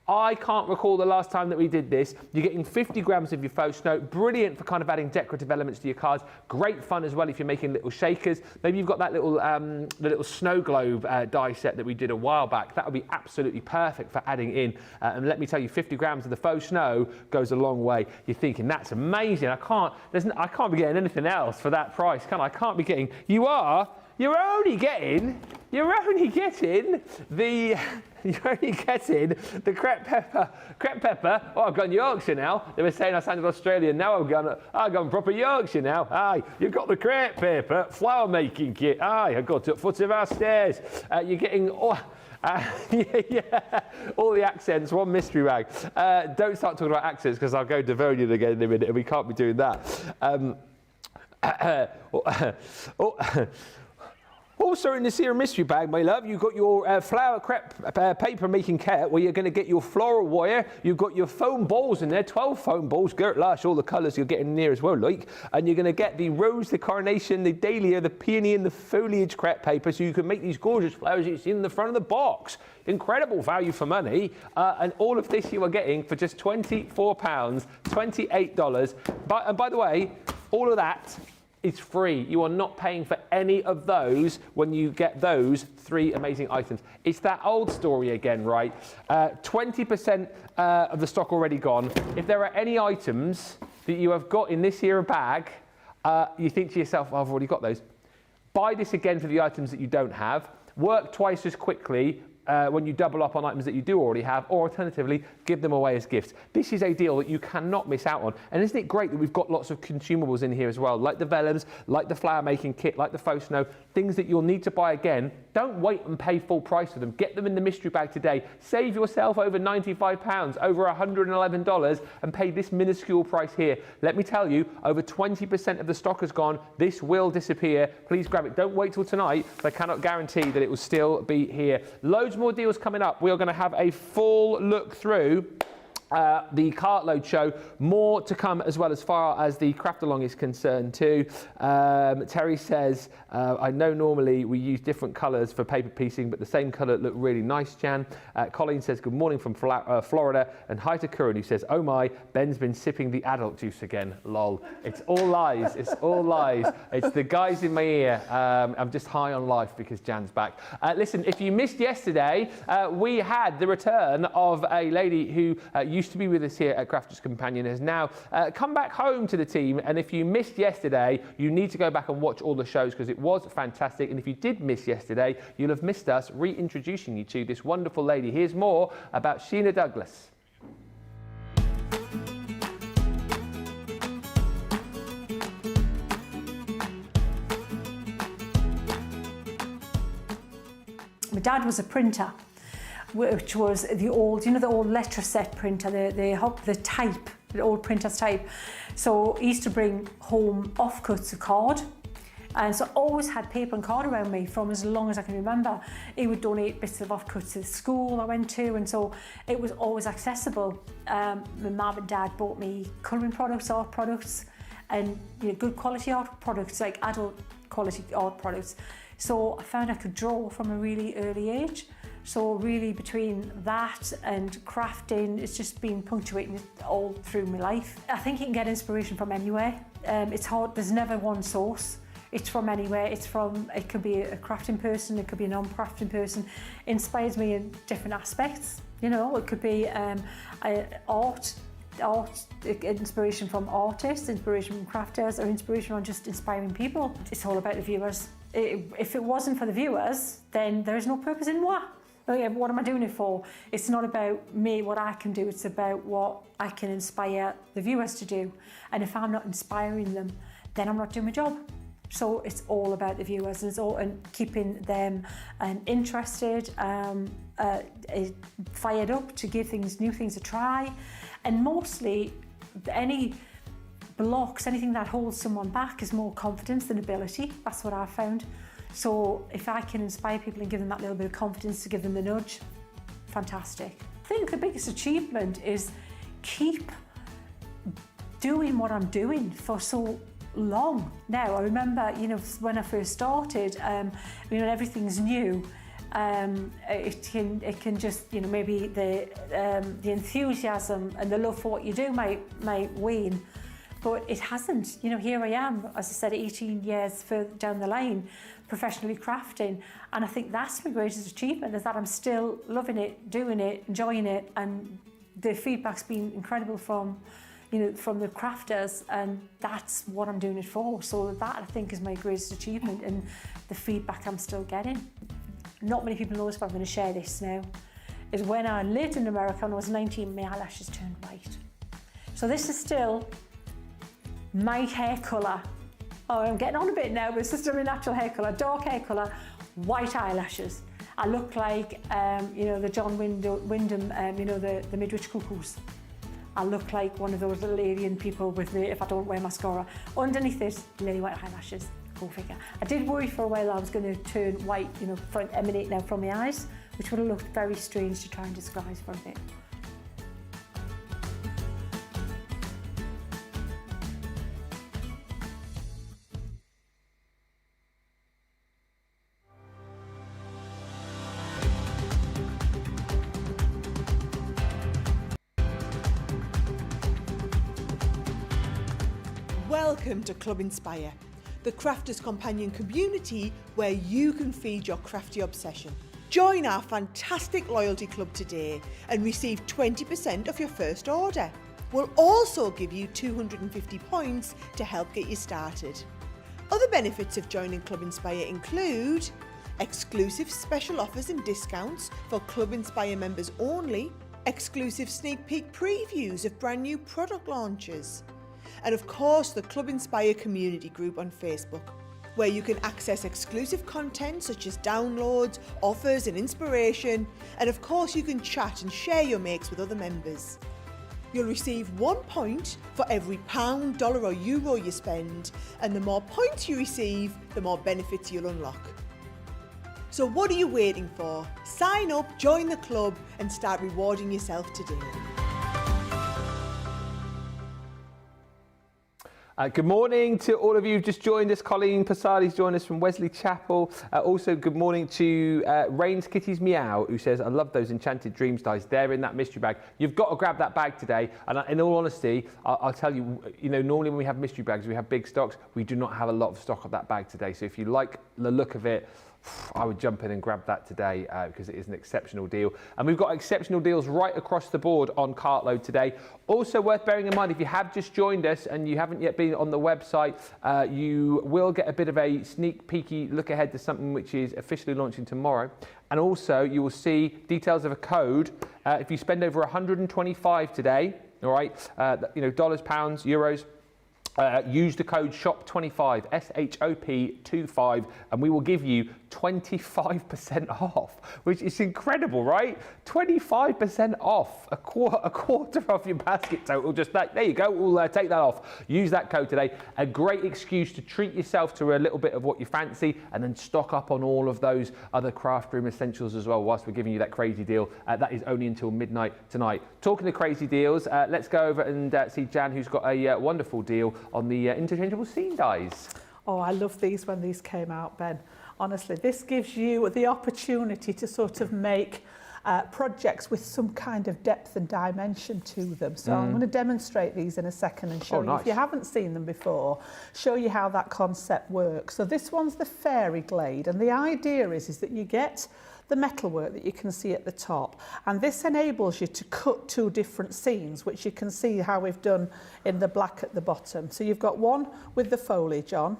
I can't recall the last time that we did this. You're getting 50 grams of your faux snow. Brilliant for kind of adding decorative elements to your cards. Great fun as well if you're making little shakers. Maybe you've got that little the little snow globe die set that we did a while back. That would be absolutely perfect for adding in. And let me tell you, 50 grams of the faux snow goes a long way. You're thinking, that's amazing. I can't be getting anything else for that price, can I? I can't be getting. You're only getting the crepe pepper. Oh, I've gone Yorkshire now. They were saying I sounded Australian. Now I've gone proper Yorkshire now. Aye, you've got the crepe paper flower making kit. Aye, I got to the foot of our stairs. You're getting all the accents, one mystery bag. Don't start talking about accents because I'll go Devonian again in a minute and we can't be doing that. Also in this here mystery bag, my love, you've got your flower crepe paper making kit where you're going to get your floral wire. You've got your foam balls in there, 12 foam balls, Gert Lush, all the colours you're getting in there as well, like. And you're going to get the rose, the carnation, the dahlia, the peony and the foliage crepe paper so you can make these gorgeous flowers. It's in the front of the box. Incredible value for money. And all of this you are getting for just £24, $28. And by the way, all of that is free. You are not paying for any of those when you get those 3 amazing items. It's that old story again, right? 20% of the stock already gone. If there are any items that you have got in this here bag, you think to yourself, oh, I've already got those. Buy this again for the items that you don't have. Work twice as quickly when you double up on items that you do already have, or alternatively, give them away as gifts. This is a deal that you cannot miss out on. And isn't it great that we've got lots of consumables in here as well, like the vellums, like the flower making kit, like the faux snow, things that you'll need to buy again. Don't wait and pay full price for them. Get them in the mystery bag today. Save yourself over £95, over $111, and pay this minuscule price here. Let me tell you, over 20% of the stock has gone. This will disappear. Please grab it. Don't wait till tonight, but I cannot guarantee that it will still be here. Loads more deals coming up. We are going to have a full look through the cartload show. More to come as well as far as the craft along is concerned too. Terry says, I know normally we use different colours for paper piecing, but the same colour looked really nice, Jan. Colleen says, good morning from Florida. And hi to Curran, who says, oh my, Ben's been sipping the adult juice again. Lol. It's all lies. It's all lies. It's the guys in my ear. I'm just high on life because Jan's back. Listen, if you missed yesterday, we had the return of a lady who used to be with us here at Crafters Companion, has now come back home to the team. And if you missed yesterday, you need to go back and watch all the shows because it was fantastic. And if you did miss yesterday, you'll have missed us reintroducing you to this wonderful lady. Here's more about Sheena Douglas. My dad was a printer, which was the old, you know, the old letter set printer, the type, the old printer's type. So he used to bring home offcuts of card. And so I always had paper and card around me from as long as I can remember. He would donate bits of offcuts to the school I went to, and so it was always accessible. My mum and dad bought me colouring products, art products, and good quality art products, like adult quality art products. So I found I could draw from a really early age. So really between that and crafting, it's just been punctuating all through my life. I think you can get inspiration from anywhere. It's hard, there's never one source. It's from anywhere. It could be a crafting person, it could be a non-crafting person. It inspires me in different aspects. It could be art, inspiration from artists, inspiration from crafters, or inspiration on just inspiring people. It's all about the viewers. If it wasn't for the viewers, then there's no purpose in what. What am I doing it for? It's not about me, what I can do, it's about what I can inspire the viewers to do. And if I'm not inspiring them, then I'm not doing my job. So it's all about the viewers, and keeping them interested, fired up to give new things a try. And mostly any blocks, anything that holds someone back is more confidence than ability. That's what I've found. So if I can inspire people and give them that little bit of confidence to give them the nudge, fantastic. I think the biggest achievement is keep doing what I'm doing for so long now. I remember, when I first started, everything's new. It can just, maybe the enthusiasm and the love for what you do might wane. But it hasn't. Here I am, as I said, 18 years further down the line, professionally crafting. And I think that's my greatest achievement, is that I'm still loving it, doing it, enjoying it. And the feedback's been incredible from the crafters, and that's what I'm doing it for. So that, I think, is my greatest achievement, and the feedback I'm still getting. Not many people know this, but I'm going to share this now. Is when I lived in America and I was 19, my eyelashes turned white. So this is still my hair colour. Oh, I'm getting on a bit now, but it's just my natural hair colour, dark hair colour, white eyelashes. I look like, the John Wyndham, the Midwich Cuckoos. I look like one of those little alien people with me if I don't wear mascara. Underneath this, lily white eyelashes. Go figure. I did worry for a while I was going to turn white, emanate now from my eyes, which would have looked very strange to try and disguise for a bit. Welcome to Club Inspire, the Crafters Companion community where you can feed your crafty obsession. Join our fantastic loyalty club today and receive 20% of your first order. We'll also give you 250 points to help get you started. Other benefits of joining Club Inspire include exclusive special offers and discounts for Club Inspire members only, exclusive sneak peek previews of brand new product launches, and of course the Club Inspire community group on Facebook, where you can access exclusive content such as downloads, offers and inspiration, and of course you can chat and share your makes with other members. You'll receive 1 point for every pound, dollar or euro you spend, and the more points you receive, the more benefits you'll unlock. So what are you waiting for? Sign up, join the club and start rewarding yourself today. Good morning to all of you who've just joined us. Colleen Passardi's joined us from Wesley Chapel. Also, good morning to Rain's Kitties Meow, who says, I love those Enchanted Dreams dies. They're in that mystery bag. You've got to grab that bag today. And in all honesty, I'll tell you, normally when we have mystery bags, we have big stocks. We do not have a lot of stock of that bag today. So if you like the look of it, I would jump in and grab that today because it is an exceptional deal. And we've got exceptional deals right across the board on Cartload today. Also worth bearing in mind, if you have just joined us and you haven't yet been on the website, you will get a bit of a sneak peeky look ahead to something which is officially launching tomorrow. And also you will see details of a code. If you spend over 125 today, all right, dollars, pounds, euros, use the code SHOP25, SHOP25, and we will give you 25% off, which is incredible, right? 25% off, a quarter of your basket total. Just that, there you go, we'll take that off. Use that code today. A great excuse to treat yourself to a little bit of what you fancy and then stock up on all of those other craft room essentials as well whilst we're giving you that crazy deal. That is only until midnight tonight. Talking of crazy deals, let's go over and see Jan, who's got a wonderful deal on the interchangeable scene dies. Oh, I love these when these came out, Ben. Honestly, this gives you the opportunity to sort of make projects with some kind of depth and dimension to them. So I'm going to demonstrate these in a second and show you, if you haven't seen them before, show you how that concept works. So this one's the fairy glade, and the idea is that you get the metalwork that you can see at the top, and this enables you to cut two different scenes, which you can see how we've done in the black at the bottom. So you've got one with the foliage on,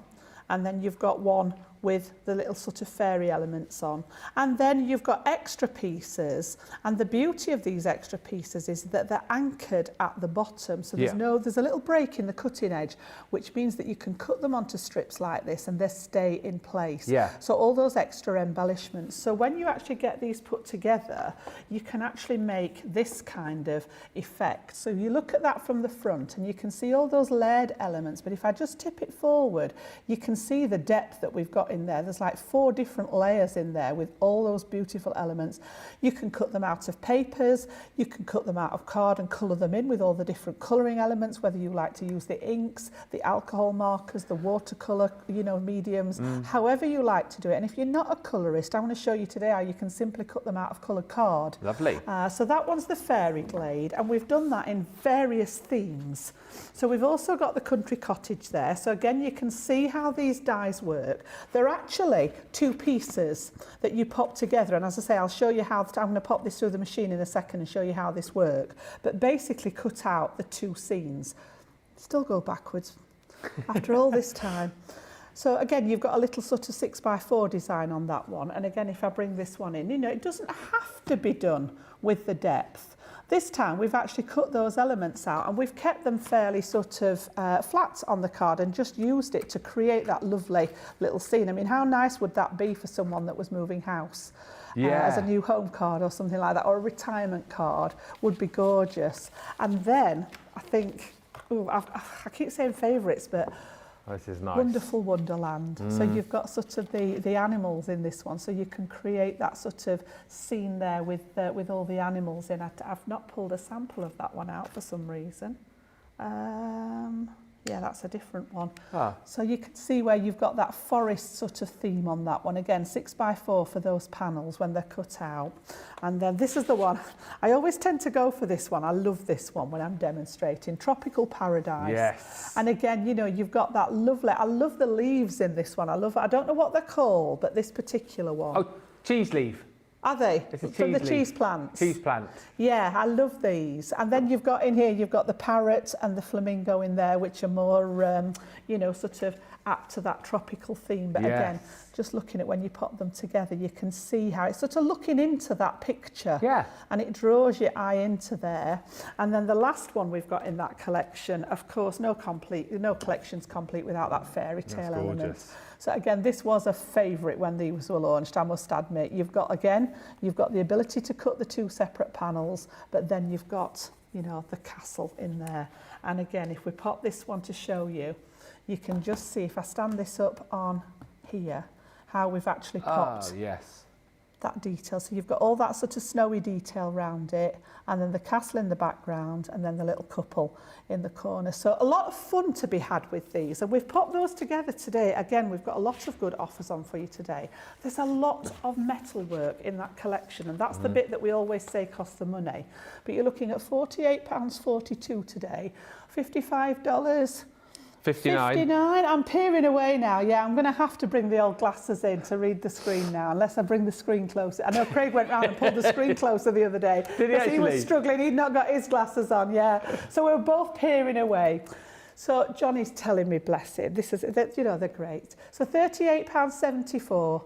and then you've got one with the little sort of fairy elements on. And then you've got extra pieces, and the beauty of these extra pieces is that they're anchored at the bottom, so there's a little break in the cutting edge, which means that you can cut them onto strips like this and they stay in place. So all those extra embellishments. So when you actually get these put together, you can actually make this kind of effect. So you look at that from the front and you can see all those layered elements, but if I just tip it forward, you can see the depth that we've got in there. There's like 4 different layers in there with all those beautiful elements. You can cut them out of papers, you can cut them out of card and colour them in with all the different colouring elements, whether you like to use the inks, the alcohol markers, the watercolour, mediums, however you like to do it. And if you're not a colourist, I want to show you today how you can simply cut them out of coloured card. Lovely. So that one's the fairy glade, and we've done that in various themes. So we've also got the country cottage there. So again, you can see how these dies work. They're actually 2 pieces that you pop together, and as I say, I'll show you how. I'm going to pop this through the machine in a second and show you how this works. But basically cut out the 2 scenes. Still go backwards after all this time. So again, you've got a little sort of 6x4 design on that one. And again, if I bring this one in, it doesn't have to be done with the depth. This time we've actually cut those elements out and we've kept them fairly sort of flat on the card and just used it to create that lovely little scene. I mean, how nice would that be for someone that was moving house? As a new home card or something like that, or a retirement card would be gorgeous. And then I think, I keep saying favourites, but this is nice. Wonderful Wonderland. So you've got sort of the animals in this one, so you can create that sort of scene there with all the animals in. I've not pulled a sample of that one out for some reason. Yeah, that's a different one. Ah. So you can see where you've got that forest sort of theme on that one. Again, 6x4 for those panels when they're cut out. And then this is the one, I always tend to go for this one. I love this one when I'm demonstrating. Tropical Paradise. Yes. And again, you know, you've got that lovely, I love the leaves in this one. I don't know what they're called, but this particular one. Oh, cheese leaf. Are they? It's a From the leaf. cheese plants? Cheese plant. Yeah, I love these. And then you've got in here, you've got the parrot and the flamingo in there, which are more, you know, sort of apt to that tropical theme. But again, just looking at when you put them together, you can see how it's sort of looking into that picture. Yeah. And it draws your eye into there. And then the last one we've got in that collection, of course, no collection's complete without that fairy tale element. So again, this was a favourite when these were launched, I must admit. You've got the ability to cut the two separate panels, but then you've got, you know, the castle in there. And again, if we pop this one to show you, you can just see, if I stand this up on here, how we've actually popped that detail. So you've got all that sort of snowy detail around it, and then the castle in the background, and then the little couple in the corner. So a lot of fun to be had with these, and we've put those together today. Again, we've got a lot of good offers on for you today. There's a lot of metalwork in that collection, and that's the bit that we always say costs the money. But you're looking at £48.42 today, $55. 59. I'm peering away now. Yeah, I'm going to have to bring the old glasses in to read the screen now, unless I bring the screen closer. I know Craig went round and pulled the screen closer the other day. Did he actually? He was struggling. He'd not got his glasses on, yeah. So we're both peering away. So Johnny's telling me, bless him, you know, they're great. So £38.74.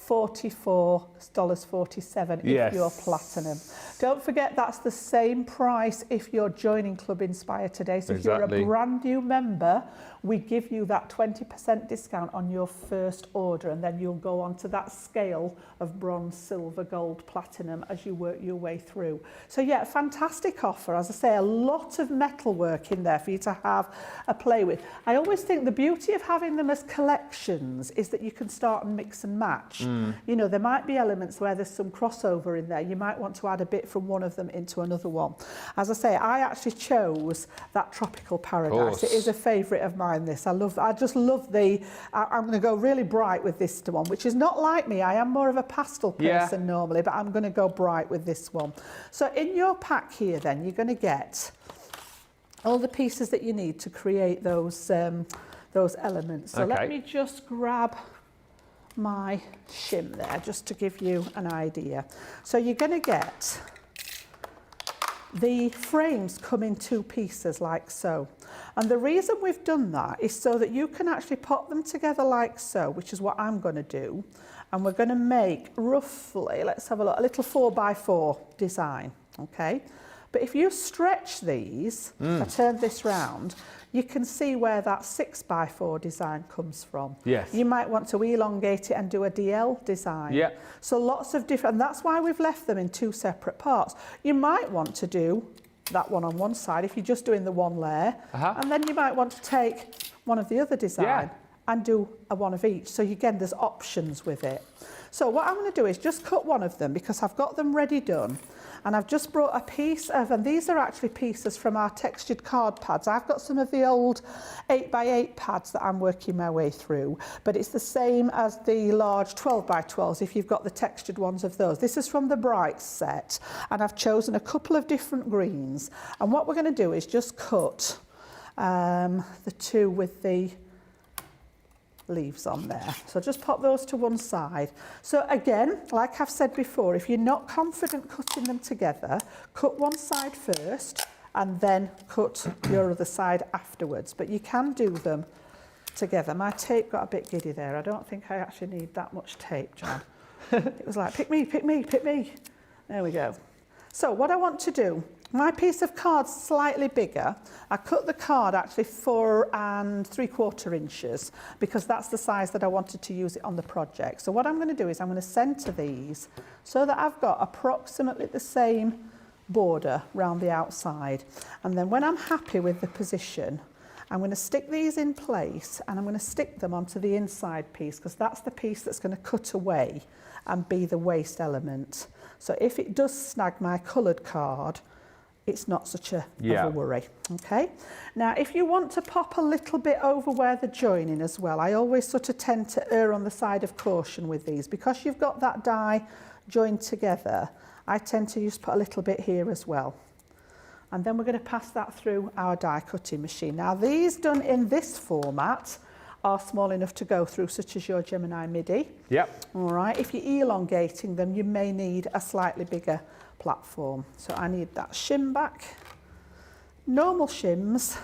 $44.47 if you're platinum. Don't forget, that's the same price if you're joining Club Inspire today. So if you're a brand new member, we give you that 20% discount on your first order, and then you'll go on to that scale of bronze, silver, gold, platinum as you work your way through. So yeah, fantastic offer. As I say, a lot of metalwork in there for you to have a play with. I always think the beauty of having them as collections is that you can start and mix and match. You know, there might be elements where there's some crossover in there. You might want to add a bit from one of them into another one. As I say, I actually chose that Tropical Paradise. It is a favourite of mine, this. I just love I'm going to go really bright with this one, which is not like me. I am more of a pastel person normally, but I'm going to go bright with this one. So in your pack here then, you're going to get all the pieces that you need to create those elements. So let me just grab my shim there, just to give you an idea. So you're going to get the frames come in two pieces like so. And the reason we've done that is so that you can actually put them together like so, which is what I'm going to do. And we're going to make roughly, let's have a look, a little 4x4 design, okay? But if you stretch these, I turn this round, you can see where that 6x4 design comes from. Yes. You might want to elongate it and do a DL design. Yeah. So lots of different, and that's why we've left them in two separate parts. You might want to do that one on one side if you're just doing the one layer, and then you might want to take one of the other design and do a one of each. So again, there's options with it. So what I'm going to do is just cut one of them because I've got them ready done. And I've just brought a piece of, and these are actually pieces from our textured card pads. I've got some of the old 8x8 pads that I'm working my way through, but it's the same as the large 12x12s if you've got the textured ones of those. This is from the Bright set, and I've chosen a couple of different greens. And what we're going to do is just cut the two with the leaves on there. So just pop those to one side. So again, like I've said before, if you're not confident cutting them together, cut one side first and then cut your other side afterwards. But you can do them together. My tape got a bit giddy there. I don't think I actually need that much tape, John. It was like, pick me, pick me, pick me. There we go. So what I want to do, my piece of card's slightly bigger. I cut the card actually 4 3/4 inches because that's the size that I wanted to use it on the project. So what I'm going to do is I'm going to centre these so that I've got approximately the same border round the outside. And then when I'm happy with the position, I'm going to stick these in place and I'm going to stick them onto the inside piece because that's the piece that's going to cut away and be the waste element. So if it does snag my coloured card, it's not such of a worry. Okay. Now, if you want to pop a little bit over where the joining as well, I always sort of tend to err on the side of caution with these, because you've got that die joined together. I tend to just put a little bit here as well. And then we're going to pass that through our die cutting machine. Now, these done in this format are small enough to go through, such as your Gemini Midi. Yep. All right. If you're elongating them, you may need a slightly bigger platform. So I need that shim back, normal shims,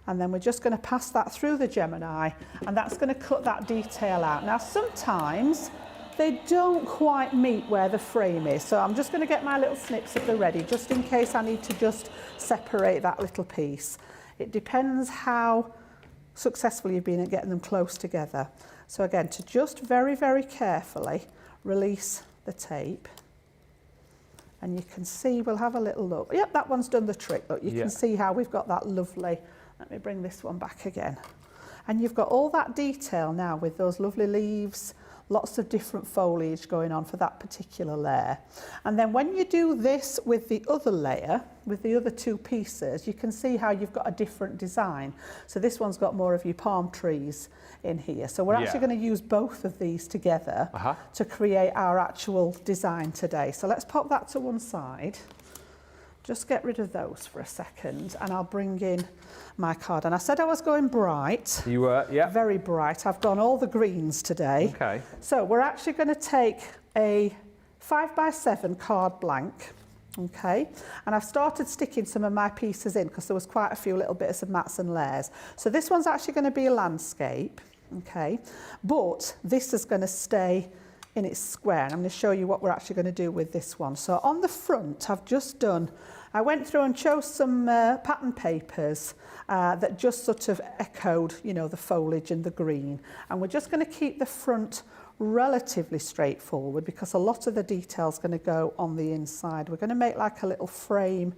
and then we're just going to pass that through the Gemini, and that's going to cut that detail out. Now, sometimes they don't quite meet where the frame is, so I'm just going to get my little snips at the ready, just in case I need to just separate that little piece. It depends how successful you've been at getting them close together. So again, to just very, very carefully release the tape, and you can see, we'll have a little look. Yep, that one's done the trick. Look, you can see how we've got that lovely, let me bring this one back again. And you've got all that detail now with those lovely leaves, lots of different foliage going on for that particular layer. And then when you do this with the other layer, with the other two pieces, you can see how you've got a different design. So this one's got more of your palm trees in here. So we're actually going to use both of these together to create our actual design today. So let's pop that to one side. Just get rid of those for a second, and I'll bring in my card. And I said I was going bright. You were, yeah. Very bright. I've gone all the greens today. Okay. So we're actually going to take a 5x7 card blank. Okay, and I've started sticking some of my pieces in because there was quite a few little bits of mats and layers. So this one's actually going to be a landscape, okay, but this is going to stay in its square, and I'm going to show you what we're actually going to do with this one. So on the front, I've just done, I went through and chose some pattern papers that just sort of echoed, you know, the foliage and the green, and we're just going to keep the front relatively straightforward because a lot of the detail's going to go on the inside. We're going to make like a little frame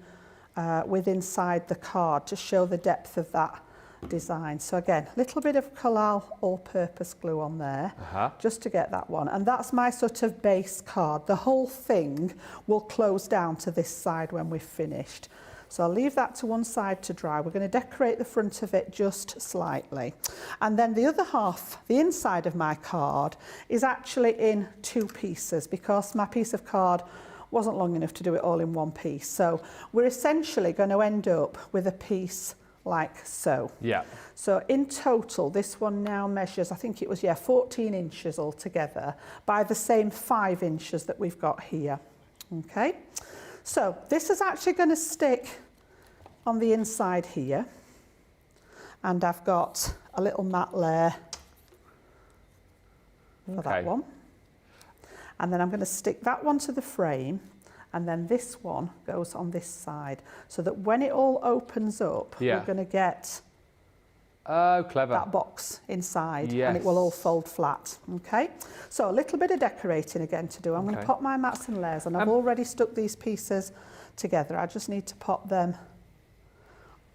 with inside the card to show the depth of that design. So again, a little bit of Collal all-purpose glue on there just to get that one, and that's my sort of base card. The whole thing will close down to this side when we've finished. So I'll leave that to one side to dry. We're going to decorate the front of it just slightly. And then the other half, the inside of my card, is actually in two pieces because my piece of card wasn't long enough to do it all in one piece. So we're essentially going to end up with a piece like so. Yeah. So in total, this one now measures, I think it was, 14 inches altogether by the same 5 inches that we've got here. Okay. So this is actually going to stick on the inside here, and I've got a little matte layer for that one, and then I'm going to stick that one to the frame, and then this one goes on this side, so that when it all opens up, we're going to get that box inside, and it will all fold flat. Okay, so a little bit of decorating again to do. I'm going to pop my mats and layers, and I've already stuck these pieces together. I just need to pop them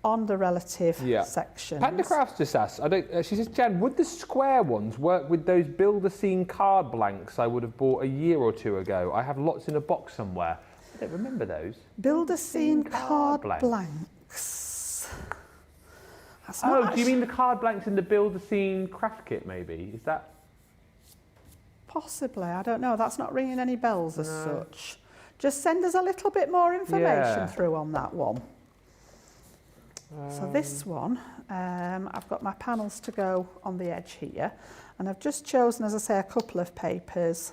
on the relative sections. Panda Crafts just asked, she says, Jan, would the square ones work with those Build-A-Scene card blanks I would have bought a year or two ago? I have lots in a box somewhere. I don't remember those. Build-A-Scene card blanks. Oh, do you mean the card blanks in the Build-A-Scene craft kit, maybe? Is that? Possibly, I don't know. That's not ringing any bells as such. Just send us a little bit more information through on that one. So this one, I've got my panels to go on the edge here, and I've just chosen, as I say, a couple of papers.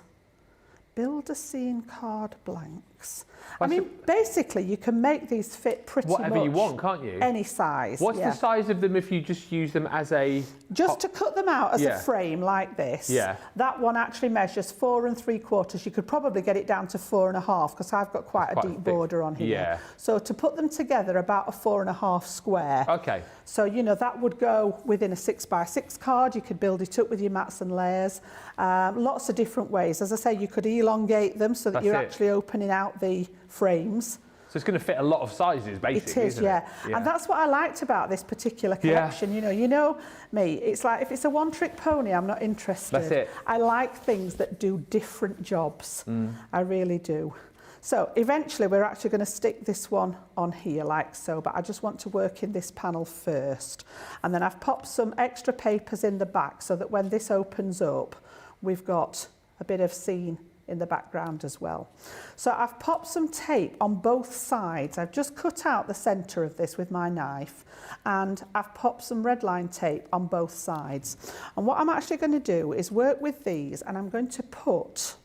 Build-A-Scene card blanks. I mean, basically, you can make these fit pretty much whatever you want, can't you? Any size. What's the size of them if you just use them as a... Just to cut them out as a frame like this. That one actually measures 4 3/4. You could probably get it down to 4 1/2 because I've got quite a deep border on here. So to put them together, about a 4 1/2 square. Okay. So, you know, that would go within a 6x6 card. You could build it up with your mats and layers. Lots of different ways. As I say, you could elongate them so that you're actually opening out the frames. So it's going to fit a lot of sizes, basically. It is, and that's what I liked about this particular collection. You know me. It's like if it's a one-trick pony, I'm not interested. That's it. I like things that do different jobs. I really do. So eventually we're actually going to stick this one on here like so, but I just want to work in this panel first. And then I've popped some extra papers in the back so that when this opens up, we've got a bit of scene in the background as well. So I've popped some tape on both sides. I've just cut out the centre of this with my knife, and I've popped some red line tape on both sides. And what I'm actually going to do is work with these, and I'm going to put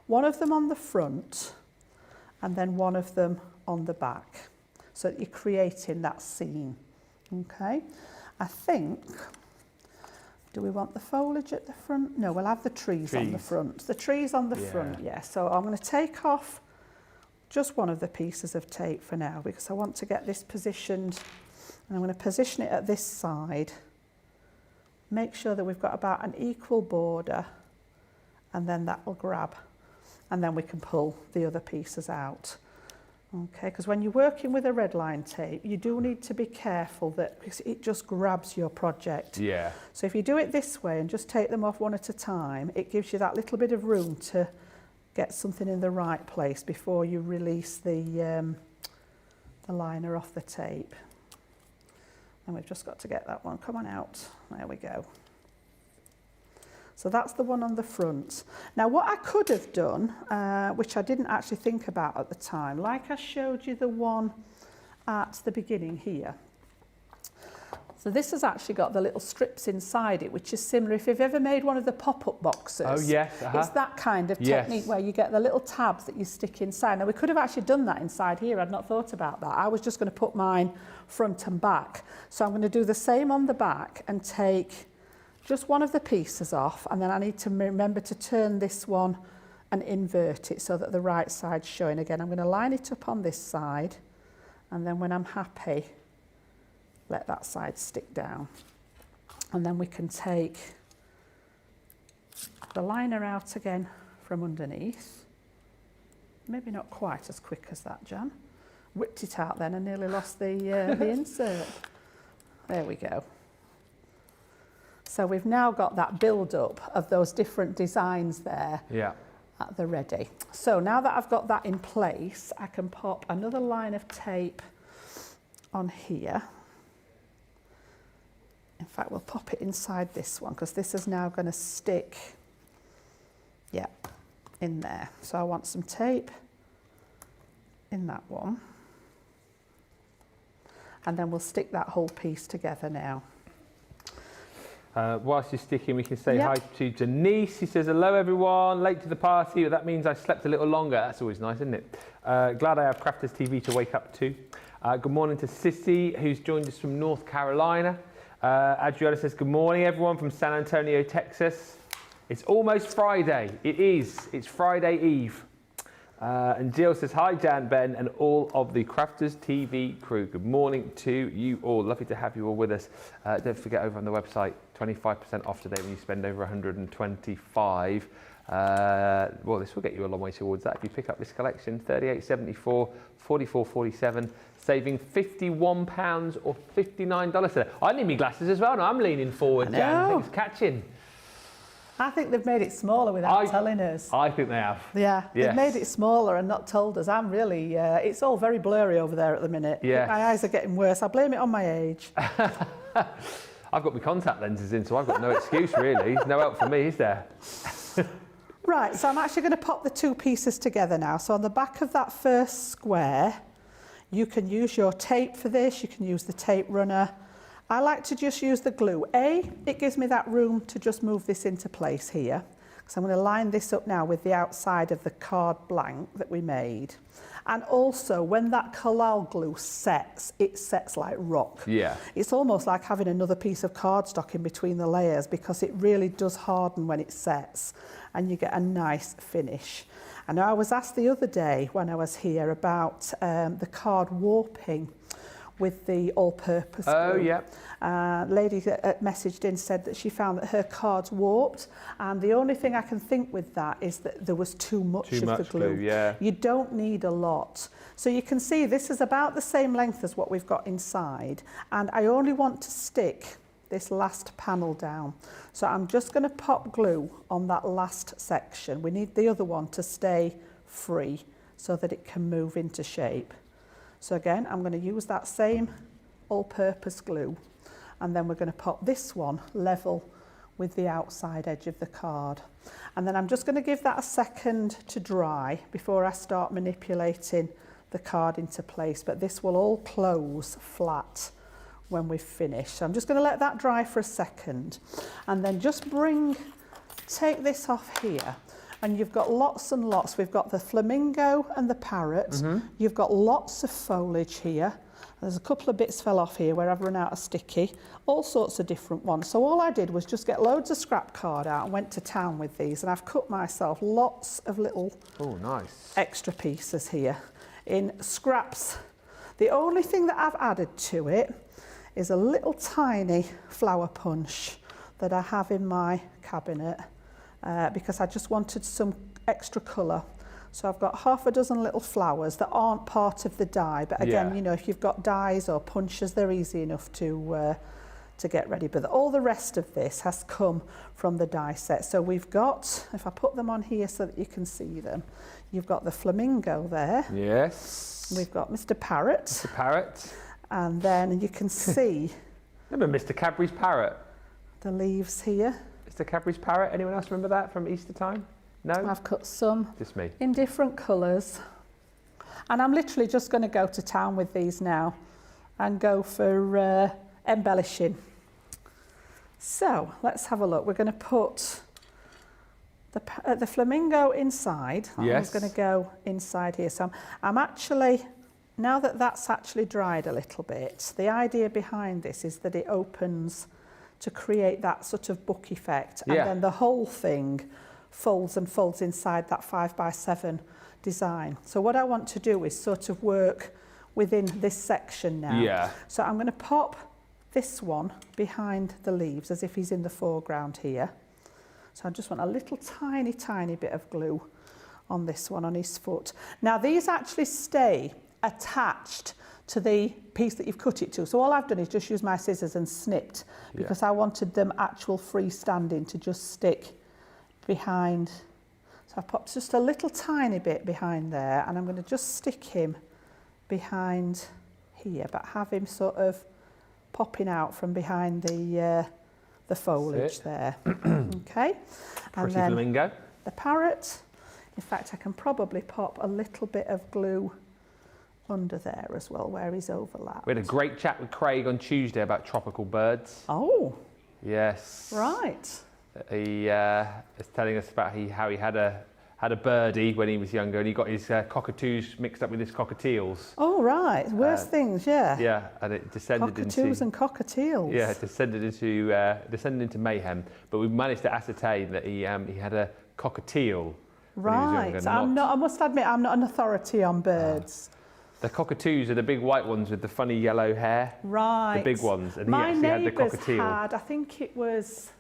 one of them on the front and then one of them on the back, so that you're creating that scene. Okay, I think, do we want the foliage at the front? No, we'll have the trees on the front. The trees on the front, yeah. So I'm going to take off just one of the pieces of tape for now, because I want to get this positioned, and I'm going to position it at this side. Make sure that we've got about an equal border, and then that will grab, and then we can pull the other pieces out. Okay, because when you're working with a red line tape, you do need to be careful that, because it just grabs your project. Yeah. So if you do it this way and just take them off one at a time, it gives you that little bit of room to get something in the right place before you release the liner off the tape. And we've just got to get that one, come on out, there we go. So that's the one on the front. Now what I could have done, which I didn't actually think about at the time, like I showed you the one at the beginning here. So this has actually got the little strips inside it, which is similar, if you've ever made one of the pop-up boxes. Oh yes, It's that kind of technique where you get the little tabs that you stick inside. Now we could have actually done that inside here, I'd not thought about that. I was just going to put mine front and back. So I'm going to do the same on the back and take just one of the pieces off, and then I need to remember to turn this one and invert it so that the right side's showing again. I'm going to line it up on this side, and then when I'm happy, let that side stick down. And then we can take the liner out again from underneath. Maybe not quite as quick as that, Jan. Whipped it out then and nearly lost the insert. There we go. So we've now got that build-up of those different designs there at the ready. So now that I've got that in place, I can pop another line of tape on here. In fact, we'll pop it inside this one, because this is now going to stick, in there. So I want some tape in that one. And then we'll stick that whole piece together now. Whilst you're sticking, we can say hi to Denise. She says, hello everyone, late to the party, but that means I slept a little longer. That's always nice, isn't it? Glad I have Crafters TV to wake up to. Good morning to Sissy, who's joined us from North Carolina. Adriana says, good morning everyone from San Antonio, Texas. It's almost Friday. It is. It's Friday Eve. And Jill says, hi Jan, Ben, and all of the Crafters TV crew. Good morning to you all. Lovely to have you all with us. Don't forget, over on the website, 25% off today when you spend over 125. Well, this will get you a long way towards that if you pick up this collection. $38.74, $44.47, saving £51 or $59 today. I need me glasses as well. No, I'm leaning forward, Jan. Things catching. I think they've made it smaller without telling us. I think they have. Yeah, they've made it smaller and not told us. I'm really, it's all very blurry over there at the minute. Yes. My eyes are getting worse. I blame it on my age. I've got my contact lenses in, so I've got no excuse really. No help for me, is there? Right, so I'm actually going to pop the two pieces together now. So on the back of that first square, you can use your tape for this. You can use the tape runner. I like to just use the glue. It gives me that room to just move this into place here. So I'm going to line this up now with the outside of the card blank that we made. And also, when that collal glue sets, it sets like rock. Yeah. It's almost like having another piece of cardstock in between the layers, because it really does harden when it sets and you get a nice finish. I know I was asked the other day when I was here about the card warping with the all-purpose glue. Oh, yeah. Lady messaged in, said that she found that her cards warped, and the only thing I can think with that is that there was too much of the glue. Yeah. You don't need a lot. So you can see this is about the same length as what we've got inside, and I only want to stick this last panel down. So I'm just going to pop glue on that last section. We need the other one to stay free. so that it can move into shape. So again, I'm going to use that same all-purpose glue, and then we're going to pop this one level with the outside edge of the card. And then I'm just going to give that a second to dry before I start manipulating the card into place, but this will all close flat when we've finished. So I'm just going to let that dry for a second, and then just take this off here. And you've got lots and lots. We've got the flamingo and the parrot. You've got lots of foliage here. There's a couple of bits fell off here where I've run out of sticky. All sorts of different ones. So all I did was just get loads of scrap card out and went to town with these. And I've cut myself lots of little extra pieces here in scraps. The only thing that I've added to it is a little tiny flower punch that I have in my cabinet. Because I just wanted some extra colour. So I've got half a dozen little flowers that aren't part of the die, but again, you know, if you've got dies or punches, they're easy enough to get ready. But all the rest of this has come from the die set. So we've got, if I put them on here so that you can see them, you've got the flamingo there. Yes. We've got Mr. Parrot. Mr. Parrot. And then you can see Remember Mr. Cadbury's parrot? the leaves here. Mr. Cadbury's parrot. Anyone else remember that from Easter time? No? I've cut some Just me. in different colours. And I'm literally just going to go to town with these now and go for embellishing. So let's have a look. We're going to put the flamingo inside. Yes. I'm going to go inside here. So I'm actually, now that that's actually dried a little bit, the idea behind this is that it opens to create that sort of book effect, and then the whole thing folds and folds inside that 5x7 design. So what I want to do is sort of work within this section now. Yeah. So I'm going to pop this one behind the leaves as if he's in the foreground here. So I just want a little tiny, tiny bit of glue on this one on his foot. Now these actually stay attached to the piece that you've cut it to. So all I've done is just use my scissors and snipped because I wanted them actual freestanding to just stick behind. So I've popped just a little tiny bit behind there, and I'm going to just stick him behind here, but have him sort of popping out from behind the foliage there. Okay. Pretty flamingo. The parrot. In fact, I can probably pop a little bit of glue under there as well, where he's overlapped. We had a great chat with Craig on Tuesday about tropical birds. Oh. Yes. Right. He was telling us about how he had a birdie when he was younger, and he got his cockatoos mixed up with his cockatiels. Oh, right. Worse things, yeah. Yeah, and it descended Cockatoos and cockatiels. Yeah, it descended into mayhem. But we managed to ascertain that he had a cockatiel. Right. I must admit, I'm not an authority on birds. The cockatoos are the big white ones with the funny yellow hair. Right. The big ones. And my he actually had the neighbours cockatiel. had, I think it was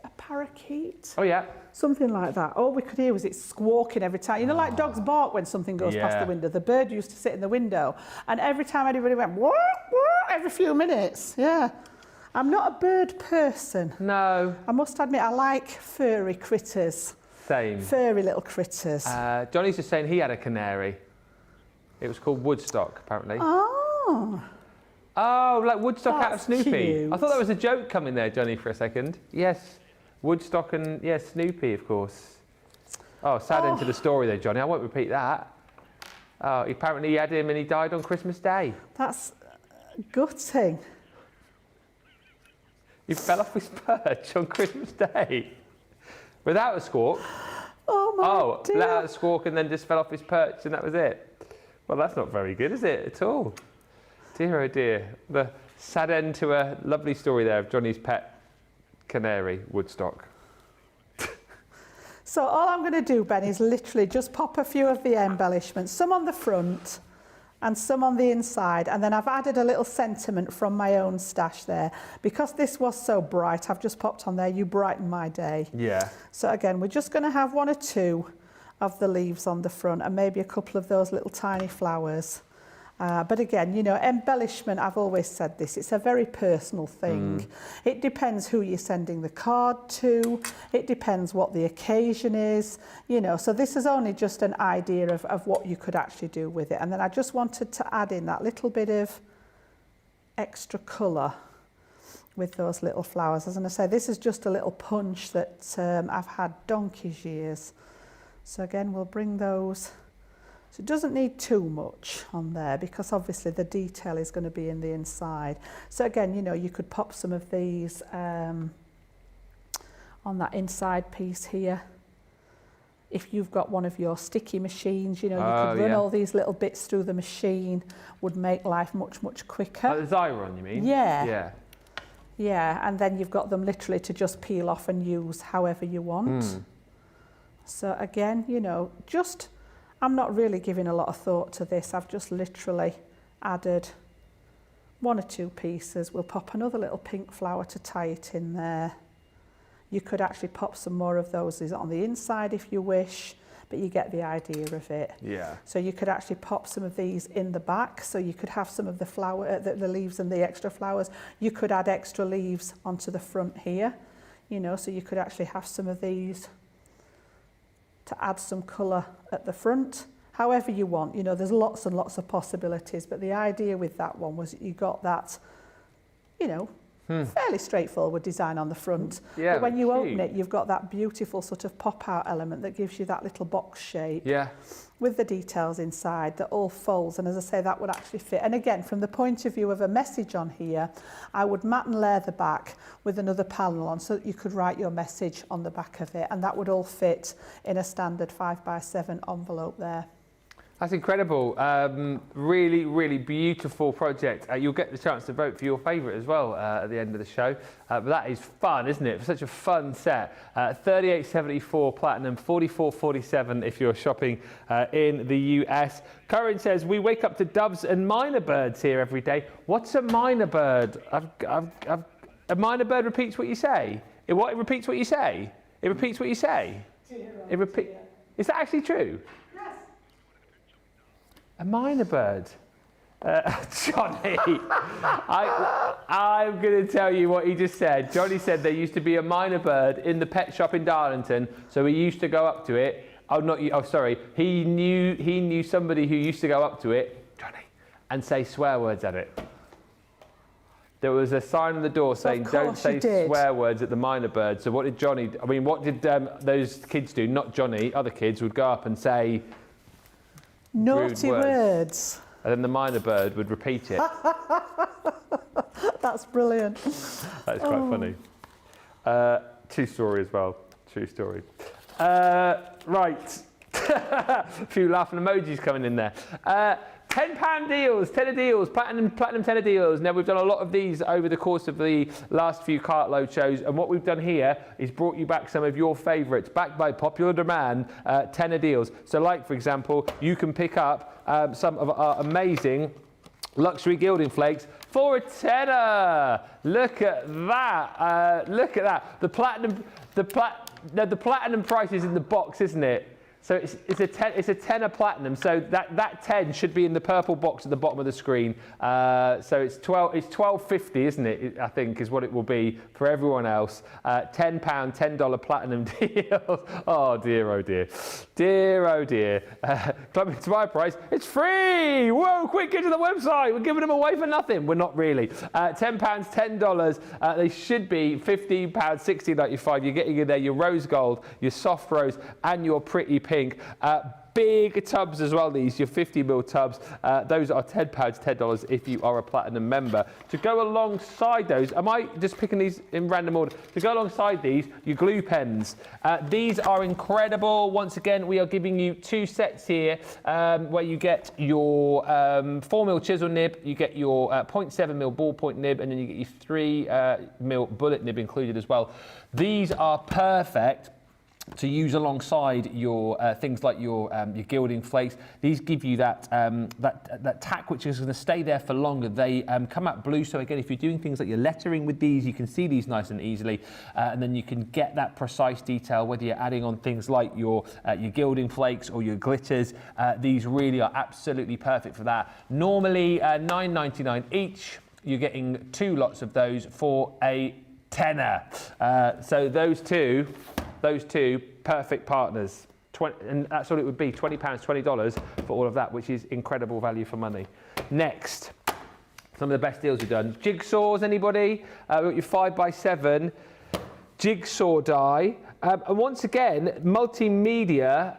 a parakeet? Oh, yeah. Something like that. All we could hear was it squawking every time. You know, like dogs bark when something goes past the window. The bird used to sit in the window, and every time anybody went, whoa, whoa, every few minutes. Yeah. I'm not a bird person. No. I must admit, I like furry critters. Same. Furry little critters. Johnny's just saying he had a canary. It was called Woodstock, apparently. Oh. Oh, like Woodstock out of That's Snoopy. cute. I thought that was a joke coming there, Johnny, for a second. Yes. Woodstock and, Snoopy, of course. Oh, sad end to the story there, Johnny. I won't repeat that. Oh, apparently he had him and he died on Christmas Day. That's gutting. He fell off his perch on Christmas Day. Without a squawk. Oh, my dear. Let out a squawk and then just fell off his perch and that was it. Well, that's not very good, is it, at all? Dear, oh dear. The sad end to a lovely story there of Johnny's pet canary, Woodstock. So all I'm going to do, Ben, is literally just pop a few of the embellishments, some on the front and some on the inside, and then I've added a little sentiment from my own stash there. Because this was so bright, I've just popped on there, you brighten my day. Yeah. So again, we're just going to have one or two of the leaves on the front and maybe a couple of those little tiny flowers. But again, you know, embellishment, I've always said this, it's a very personal thing. It depends who you're sending the card to. It depends what the occasion is, you know. So this is only just an idea of what you could actually do with it. And then I just wanted to add in that little bit of extra colour with those little flowers. As I say, this is just a little punch that I've had donkey's years. So again, we'll bring those. So it doesn't need too much on there because obviously the detail is going to be in the inside. So again, you know, you could pop some of these on that inside piece here. If you've got one of your sticky machines, you know, you could run all these little bits through the machine, would make life much, much quicker. Like the Xyron, you mean? Yeah. Yeah. Yeah, and then you've got them literally to just peel off and use however you want. So again, you know, just... I'm not really giving a lot of thought to this. I've just literally added 1 or 2 pieces. We'll pop another little pink flower to tie it in there. You could actually pop some more of those on the inside if you wish, but you get the idea of it. Yeah. So you could actually pop some of these in the back. So you could have some of the flower, the leaves and the extra flowers. You could add extra leaves onto the front here, you know, so you could actually have some of these to add some colour at the front, however you want. You know, there's lots and lots of possibilities, but the idea with that one was you got that, you know, fairly straightforward design on the front. Yeah, but when you cute. open it, you've got that beautiful sort of pop-out element that gives you that little box shape. Yeah. With the details inside that all folds, and as I say, that would actually fit. And again, from the point of view of a message on here, I would mat and layer the back with another panel on so that you could write your message on the back of it, and that would all fit in a standard 5x7 envelope there. That's incredible. Really, really beautiful project. You'll get the chance to vote for your favourite as well at the end of the show. But that is fun, isn't it? Such a fun set. $38.74 platinum, $44.47 if you're shopping in the US. Corinne says, we wake up to doves and minor birds here every day. What's a minor bird? A minor bird repeats what you say. It repeats what you say? It repeats what you say? Is that actually true? A minor bird. Johnny, I'm going to tell you what he just said. Johnny said there used to be a minor bird in the pet shop in Darlington, so he used to go up to it. He knew somebody who used to go up to it, Johnny, and say swear words at it. There was a sign on the door saying don't say swear words at the minor bird. So what did those kids do? Not Johnny, other kids would go up and say naughty words. And then the minor bird would repeat it. That's brilliant. That's quite funny. True story as well. True story. Right. A few laughing emojis coming in there. £10 deals, tenner deals, platinum tenner deals. Now, we've done a lot of these over the course of the last few cartload shows, and what we've done here is brought you back some of your favourites, backed by popular demand, tenner deals. So, like, for example, you can pick up some of our amazing luxury gilding flakes for a tenner. Look at that. Look at that. The platinum price is in the box, isn't it? So it's a tenner platinum. So that 10 should be in the purple box at the bottom of the screen. So it's $12.50, isn't it? I think is what it will be for everyone else. £10, $10 platinum deals. Oh dear, oh dear, dear, oh dear. Clubbing to my price, it's free. Whoa, quick, get to the website. We're giving them away for nothing. We're not really. £10, $10. They should be £15, $16.95. You're getting in there your rose gold, your soft rose, and your pretty pink. Big tubs as well, these, your 50ml tubs. Those are £10, $10 if you are a platinum member. To go alongside those, am I just picking these in random order? To go alongside these, your glue pens. These are incredible. Once again, we are giving you 2 sets here where you get your 4mm chisel nib, you get your 0.7mm ballpoint nib, and then you get your 3mm bullet nib included as well. These are perfect to use alongside your things like your gilding flakes. These give you that that tack which is going to stay there for longer. They come out blue, so again, if you're doing things like your lettering with these, you can see these nice and easily, and then you can get that precise detail, whether you're adding on things like your gilding flakes or your glitters. These really are absolutely perfect for that. Normally $9.99 each. You're getting 2 lots of those for a tenner. So those two perfect partners. And that's what it would be, £20, $20 for all of that, which is incredible value for money. Next, some of the best deals we've done. Jigsaws, anybody? We've got your 5x7 jigsaw die. And once again, multimedia,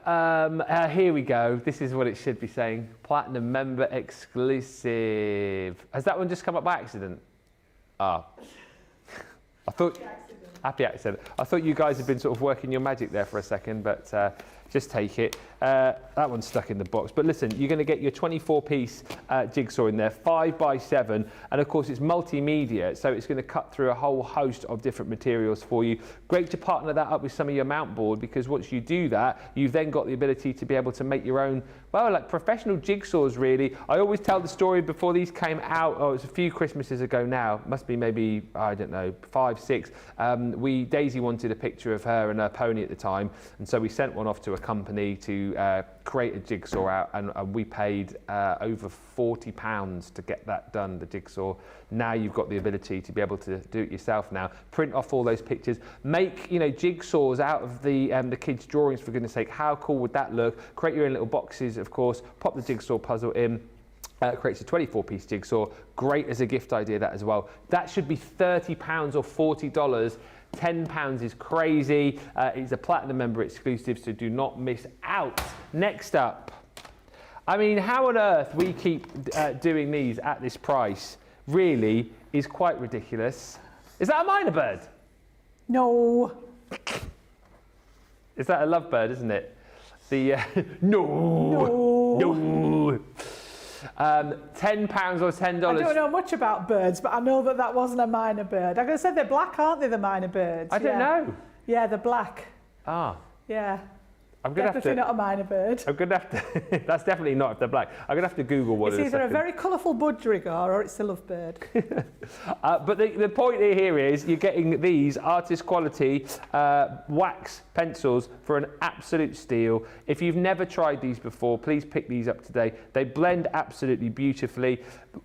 here we go. This is what it should be saying. Platinum member exclusive. Has that one just come up by accident? Ah. I thought... Happy accident. I thought you guys had been sort of working your magic there for a second, but just take it. That one's stuck in the box. But listen, you're going to get your 24-piece jigsaw in there, 5x7, and of course it's multimedia, so it's going to cut through a whole host of different materials for you. Great to partner that up with some of your mount board, because once you do that, you've then got the ability to be able to make your own, well, like professional jigsaws, really. I always tell the story before these came out. Oh, it was a few Christmases ago now. Must be maybe, I don't know, 5, 6. Daisy wanted a picture of her and her pony at the time, and so we sent one off to a company to create a jigsaw out, and we paid over £40 to get that done, the jigsaw. Now you've got the ability to be able to do it yourself now. Print off all those pictures. Make, jigsaws out of the kids' drawings, for goodness sake. How cool would that look? Create your own little boxes, of course. Pop the jigsaw puzzle in. Creates a 24-piece jigsaw. Great as a gift idea, that as well. That should be £30 or $40. £10 is crazy. It's a platinum member exclusive, so do not miss out. Next up, I mean, how on earth we keep doing these at this price really is quite ridiculous. Is that a minor bird? No. Is that a lovebird, isn't it? The no. £10 or $10. I don't know much about birds, but I know that wasn't a minor bird. I'm going to say they're black, aren't they, the minor birds? I don't know. Yeah, they're black. Ah. Yeah. I'm gonna definitely have to, not a minor bird. I'm going to have to... That's definitely not if they're black. I'm going to have to Google what it is. It's either a very colourful budgerigar or it's a lovebird. But the point here is you're getting these artist quality wax pencils for an absolute steal. If you've never tried these before, please pick these up today. They blend absolutely beautifully.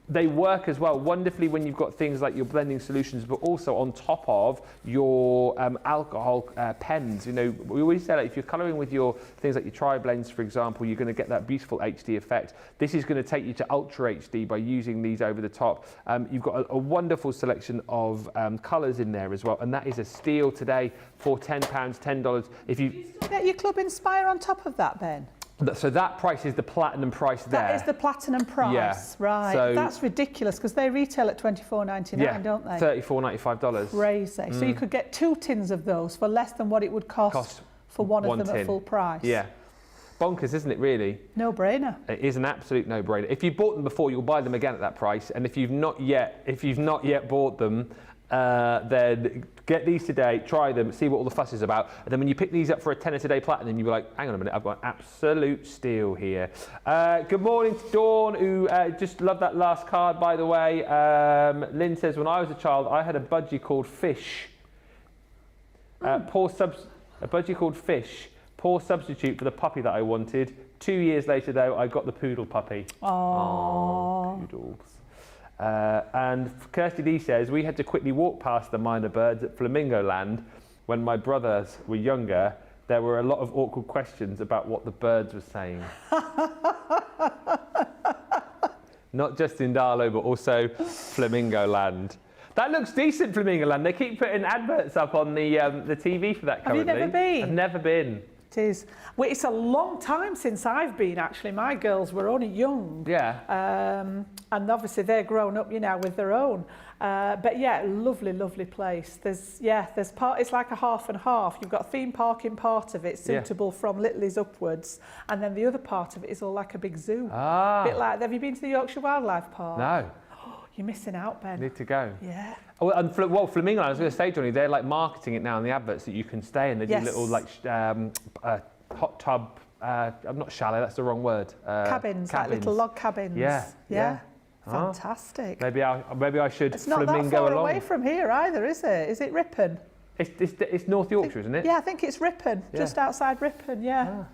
They work as well wonderfully when you've got things like your blending solutions, but also on top of your alcohol pens. We always say that if you're colouring with your things like your tri-blends, for example, you're going to get that beautiful HD effect. This is going to take you to Ultra HD by using these over the top. You've got a wonderful selection of colours in there as well, and that is a steal today for £10, $10. If you get your Club Inspire on top of that, Ben? So that price is the platinum price there. That is the platinum price, yeah. Right. So that's ridiculous, because they retail at $24.99, don't they? $34.95. Crazy. So you could get 2 tins of those for less than what it would cost for one of them tin. at full price. Yeah. Bonkers, isn't it, really? No-brainer. It is an absolute no-brainer. If you bought them before, you'll buy them again at that price. And if you've not yet bought them, then get these today, try them, see what all the fuss is about. And then when you pick these up for a tenner today platinum, you'll be like, hang on a minute, I've got an absolute steal here. Good morning to Dawn, who just loved that last card, by the way. Lynn says, when I was a child, I had a budgie called Fish. A budgie called Fish. Poor substitute for the puppy that I wanted. 2 years later, though, I got the poodle puppy. Aww. Poodles. And Kirsty D says, we had to quickly walk past the minor birds at Flamingo Land when my brothers were younger. There were a lot of awkward questions about what the birds were saying. Not just in Darlow, but also Flamingo Land. That looks decent, Flamingo Land. They keep putting adverts up on the TV for that currently. Have you never been? I've never been. It is. Well, it's a long time since I've been, actually. My girls were only young. Yeah. And obviously they're grown up, with their own. But yeah, lovely, lovely place. There's it's like a half and half. You've got theme park in part of it, suitable from Littleys upwards. And then the other part of it is all like a big zoo. Ah. Bit like, have you been to the Yorkshire Wildlife Park? No. You're missing out, Ben. Need to go. Yeah. Oh, and Flamingo, I was going to say, Johnny, they're like marketing it now in the adverts that you can stay in. They do little like hot tub, not chalet, that's the wrong word. Cabins, like little log cabins. Yeah. Fantastic. Maybe I should It's not Flamingo that far along. away from here either, is it? Is it Ripon? It's North Yorkshire, isn't it? Yeah, I think it's Ripon, just outside Ripon, yeah.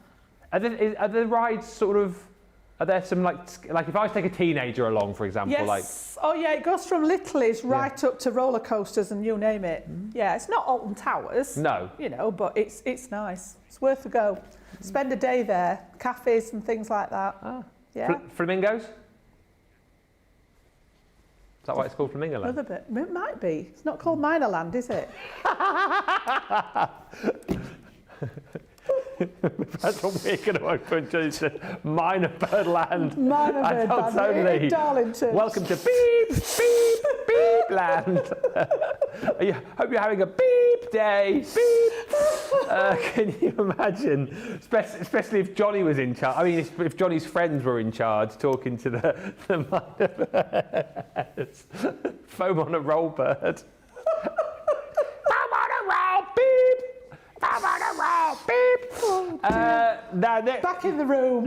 Are the rides sort of, are there some like if I was to take a teenager along, for example, Yes. like... Oh yeah, it goes from Littleys right up to roller coasters and you name it. Yeah, it's not Alton Towers. No. You know, but it's nice. It's worth a go. Spend a day there, cafes and things like that. Yeah. Flamingos? Is that why it's called Flamingo Land? Another bit. It might be. It's not called Minerland, is it? That's what we're going to open to. Minor Bird Land. Minor Bird Land. Totally. Darlington. Welcome to beep, beep, beep land. Hope you're having a beep day. Beep. Can you imagine? Especially if Johnny was in charge. I mean, if Johnny's friends were in charge, talking to the minor birds. Foam on a roll bird. Foam on a roll, beep. Foam on a roll, beep. Back in the room.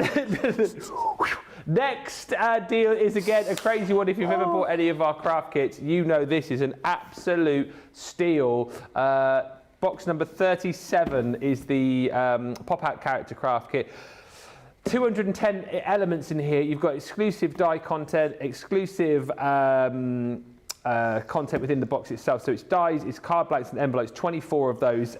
Next deal is again a crazy one. If you've ever bought any of our craft kits, you know this is an absolute steal. Box number 37 is the pop-out character craft kit. 210 elements in here. You've got exclusive die content, exclusive content within the box itself. So it's dies, it's card blanks and envelopes, 24 of those.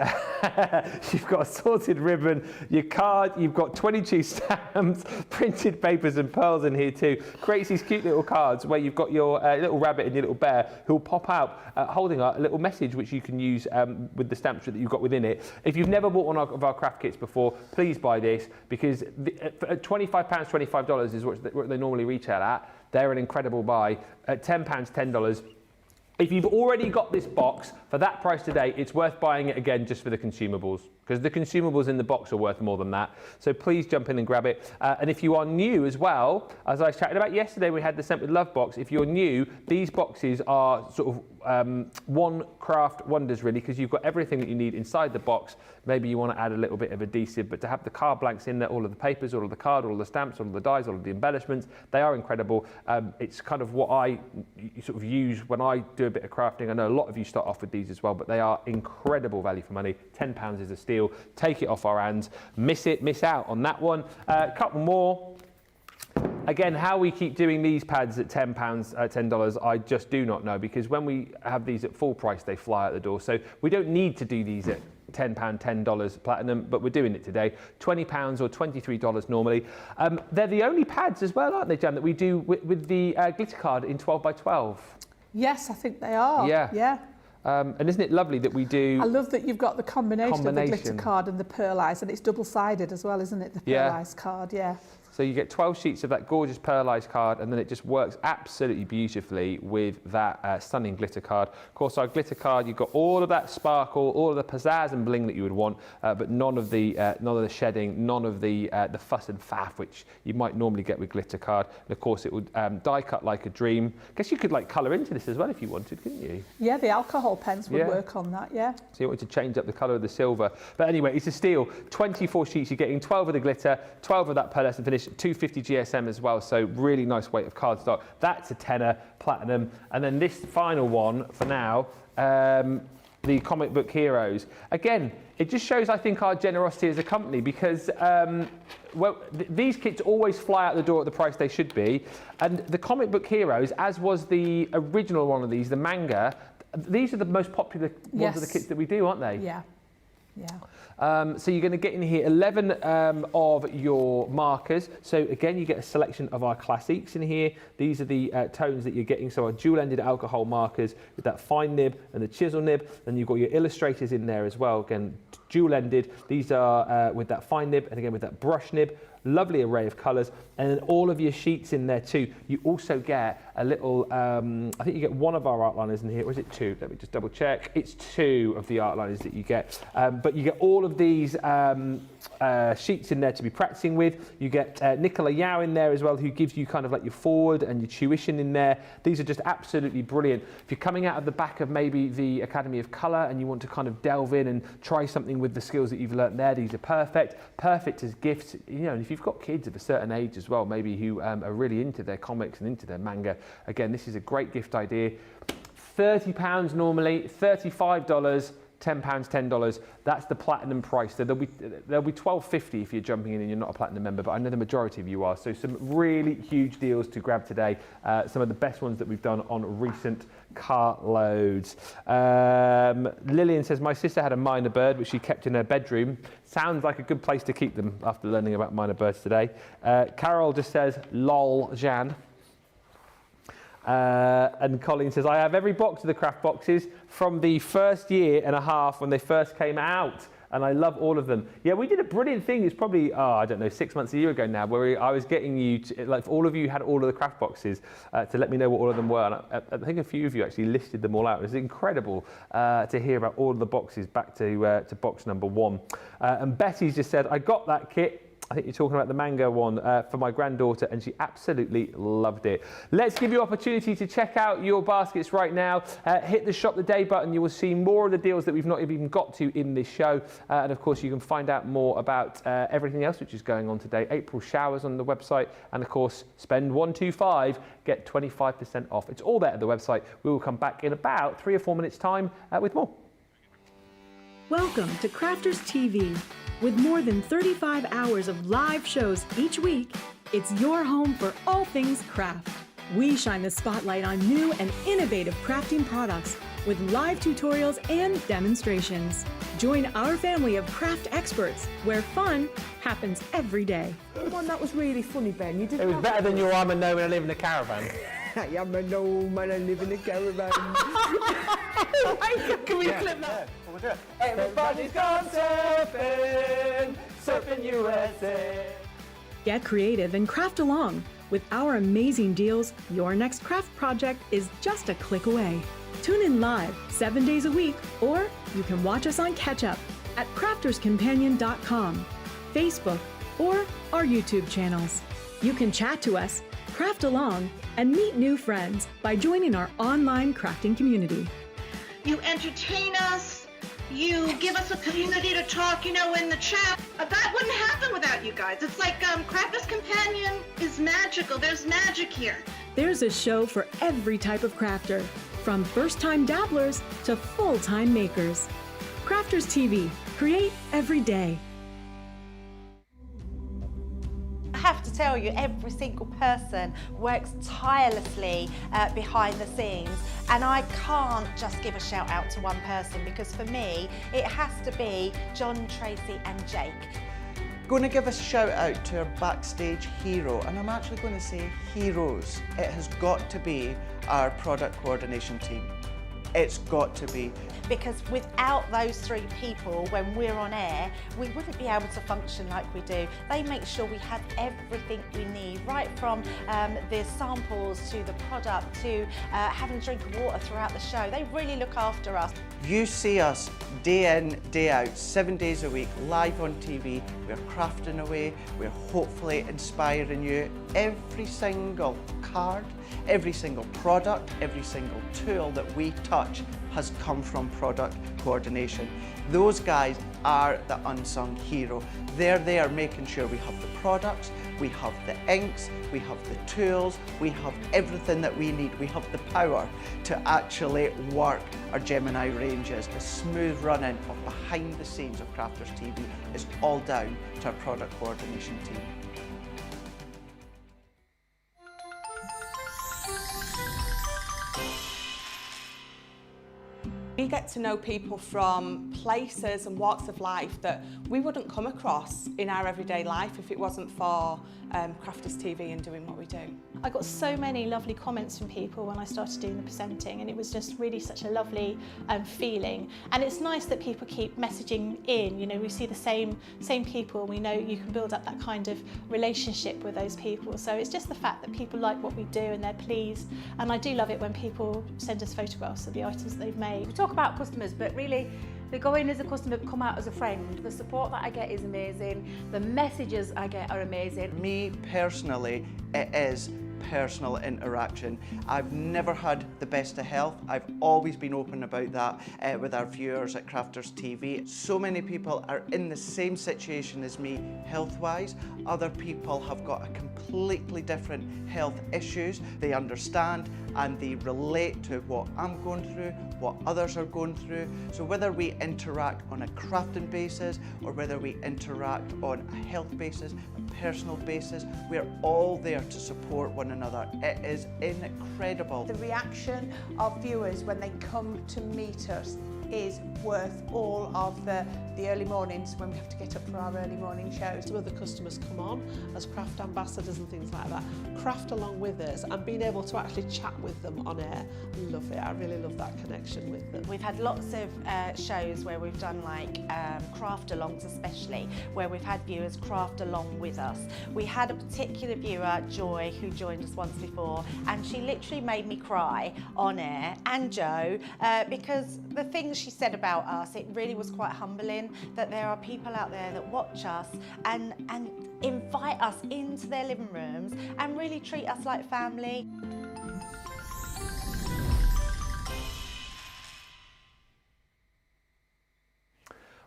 You've got a sorted ribbon, your card, you've got 22 stamps, printed papers and pearls in here too. Creates these cute little cards where you've got your little rabbit and your little bear who will pop out holding a little message which you can use with the stamps that you've got within it. If you've never bought one of our craft kits before, please buy this because at £25, $25 is what they normally retail at. They're an incredible buy. At £10, $10. If you've already got this box, for that price today, it's worth buying it again just for the consumables, because the consumables in the box are worth more than that. So please jump in and grab it. And if you are new as well, as I was chatting about yesterday, we had the Sent With Love box. If you're new, these boxes are sort of one craft wonders really, because you've got everything that you need inside the box. Maybe you want to add a little bit of adhesive, but to have the card blanks in there, all of the papers, all of the card, all of the stamps, all of the dies, all of the embellishments, they are incredible. It's kind of what I sort of use when I do a bit of crafting. I know a lot of you start off with these as well, but they are incredible value for money. £10 is a steal. Take it off our hands. Miss out on that one. A couple more. Again, how we keep doing these pads at £10, $10, I just do not know, because when we have these at full price, they fly out the door. So we don't need to do these at £10, $10 platinum, but we're doing it today. £20 or $23 normally. They're the only pads as well, aren't they, Jan, that we do with the glitter card in 12 by 12? Yes, I think they are. Yeah. And isn't it lovely that we do... I love that you've got the combination of the glitter card and the pearlized, and it's double-sided as well, isn't it, the pearlized card, yeah. So you get 12 sheets of that gorgeous pearlized card, and then it just works absolutely beautifully with that stunning glitter card. Of course, our glitter card, you've got all of that sparkle, all of the pizzazz and bling that you would want, but none of the shedding, none of the fuss and faff which you might normally get with glitter card. And of course, it would die cut like a dream. I guess you could like colour into this as well if you wanted, couldn't you? Yeah, the alcohol pens would work on that, yeah. So you wanted to change up the colour of the silver. But anyway, it's a steal. 24 sheets, you're getting 12 of the glitter, 12 of that pearlescent finish, 250 GSM as well, so really nice weight of cardstock. That's a tenner, platinum. And then this final one for now, the comic book heroes. Again, it just shows, I think, our generosity as a company, because these kits always fly out the door at the price they should be. And the comic book heroes, as was the original one of these, the manga, these are the most popular ones of the kits that we do, aren't they? Yeah. So you're going to get in here 11 of your markers. So again, you get a selection of our classics in here. These are the tones that you're getting. So our dual-ended alcohol markers with that fine nib and the chisel nib. Then you've got your illustrators in there as well. Again, dual-ended. These are with that fine nib and again with that brush nib. lovely array of colours, and then all of your sheets in there too. You also get a little, I think you get one of our art liners in here, or is it two? Let me just double check. It's two of the art liners that you get, but you get all of these sheets in there to be practicing with. You get Nicola Yao in there as well, who gives you kind of like your forward and your tuition in there. These are just absolutely brilliant. If you're coming out of the back of maybe the Academy of Colour and you want to kind of delve in and try something with the skills that you've learnt there, these are perfect as gifts. You know, and if you've got kids of a certain age as well, maybe who are really into their comics and into their manga, again, this is a great gift idea. £30 normally, $35, £10, $10. That's the platinum price. So there'll be $12.50 if you're jumping in and you're not a platinum member, but I know the majority of you are. So some really huge deals to grab today. Some of the best ones that we've done on recent cart loads. Lillian says, my sister had a minor bird which she kept in her bedroom. Sounds like a good place to keep them after learning about minor birds today. Carol just says, lol, Jan. And Colleen says, I have every box of the craft boxes from the first year and a half when they first came out, and I love all of them. Yeah, we did a brilliant thing. It's probably, I don't know, 6 months, a year ago now, where I was getting you, like all of you had all of the craft boxes to let me know what all of them were. And I think a few of you actually listed them all out. It was incredible to hear about all of the boxes back to box number 1. And Betty's just said, I got that kit. I think you're talking about the manga one for my granddaughter, and she absolutely loved it. Let's give you opportunity to check out your baskets right now. Hit the Shop the Day button. You will see more of the deals that we've not even got to in this show. And of course, you can find out more about everything else which is going on today. April showers on the website. And of course, spend 125, get 25% off. It's all there at the website. We will come back in about 3 or 4 minutes time with more. Welcome to Crafters TV. With more than 35 hours of live shows each week, it's your home for all things craft. We shine the spotlight on new and innovative crafting products with live tutorials and demonstrations. Join our family of craft experts where fun happens every day. The one that was really funny, Ben, you didn't. It was better than your I'm a gnome and I live in a caravan. I am a gnome and I live in a caravan. Can we clip that? We'll do it. Everybody's gone surfing, surfing USA. Get creative and craft along. With our amazing deals, your next craft project is just a click away. Tune in live 7 days a week, or you can watch us on Catch Up at crafterscompanion.com, Facebook, or our YouTube channels. You can chat to us, craft along, and meet new friends by joining our online crafting community. You entertain us. You give us a community to talk, in the chat. That wouldn't happen without you guys. It's like Crafters Companion is magical. There's magic here. There's a show for every type of crafter, from first-time dabblers to full-time makers. Crafters TV. Create every day. I have to tell you, every single person works tirelessly behind the scenes, and I can't just give a shout out to one person, because for me it has to be John, Tracy and Jake. Going to give a shout out to our backstage hero, and I'm actually going to say heroes. It has got to be our product coordination team. It's got to be. Because without those 3 people, when we're on air, we wouldn't be able to function like we do. They make sure we have everything we need, right from the samples to the product to having a drink of water throughout the show. They really look after us. You see us day in, day out, 7 days a week, live on TV. We're crafting away. We're hopefully inspiring you. Every single card, every single product, every single tool that we touch has come from product coordination. Those guys are the unsung hero. They're there making sure we have the products, we have the inks, we have the tools, we have everything that we need. We have the power to actually work our Gemini ranges. The smooth running of behind the scenes of Crafters TV is all down to our product coordination team. we get to know people from places and walks of life that we wouldn't come across in our everyday life if it wasn't for Crafters TV and doing what we do. I got so many lovely comments from people when I started doing the presenting, and it was just really such a lovely feeling. And it's nice that people keep messaging in. You know, we see the same people. We know you can build up that kind of relationship with those people. So it's just the fact that people like what we do and they're pleased. And I do love it when people send us photographs of the items that they've made. We talk about customers, but really they go in as a customer, come out as a friend. The support that I get is amazing. The messages I get are amazing. Me personally, it is personal interaction. I've never had the best of health. I've always been open about that with our viewers at Crafters TV. So many people are in the same situation as me health-wise. Other people have got a completely different health issues. They understand and they relate to what I'm going through, what others are going through. So whether we interact on a crafting basis or whether we interact on a health basis, a personal basis, we're all there to support one another. It is incredible. The reaction of viewers when they come to meet us is worth all of the early mornings when we have to get up for our early morning shows. Some of the customers come on as craft ambassadors and things like that, craft along with us, and being able to actually chat with them on air. I love it. I really love that connection with them. We've had lots of shows where we've done like craft alongs, especially where we've had viewers craft along with us. We had a particular viewer, Joy, who joined us once before, and she literally made me cry on air, and Joe, because the things she said about us, it really was quite humbling that there are people out there that watch us and invite us into their living rooms and really treat us like family.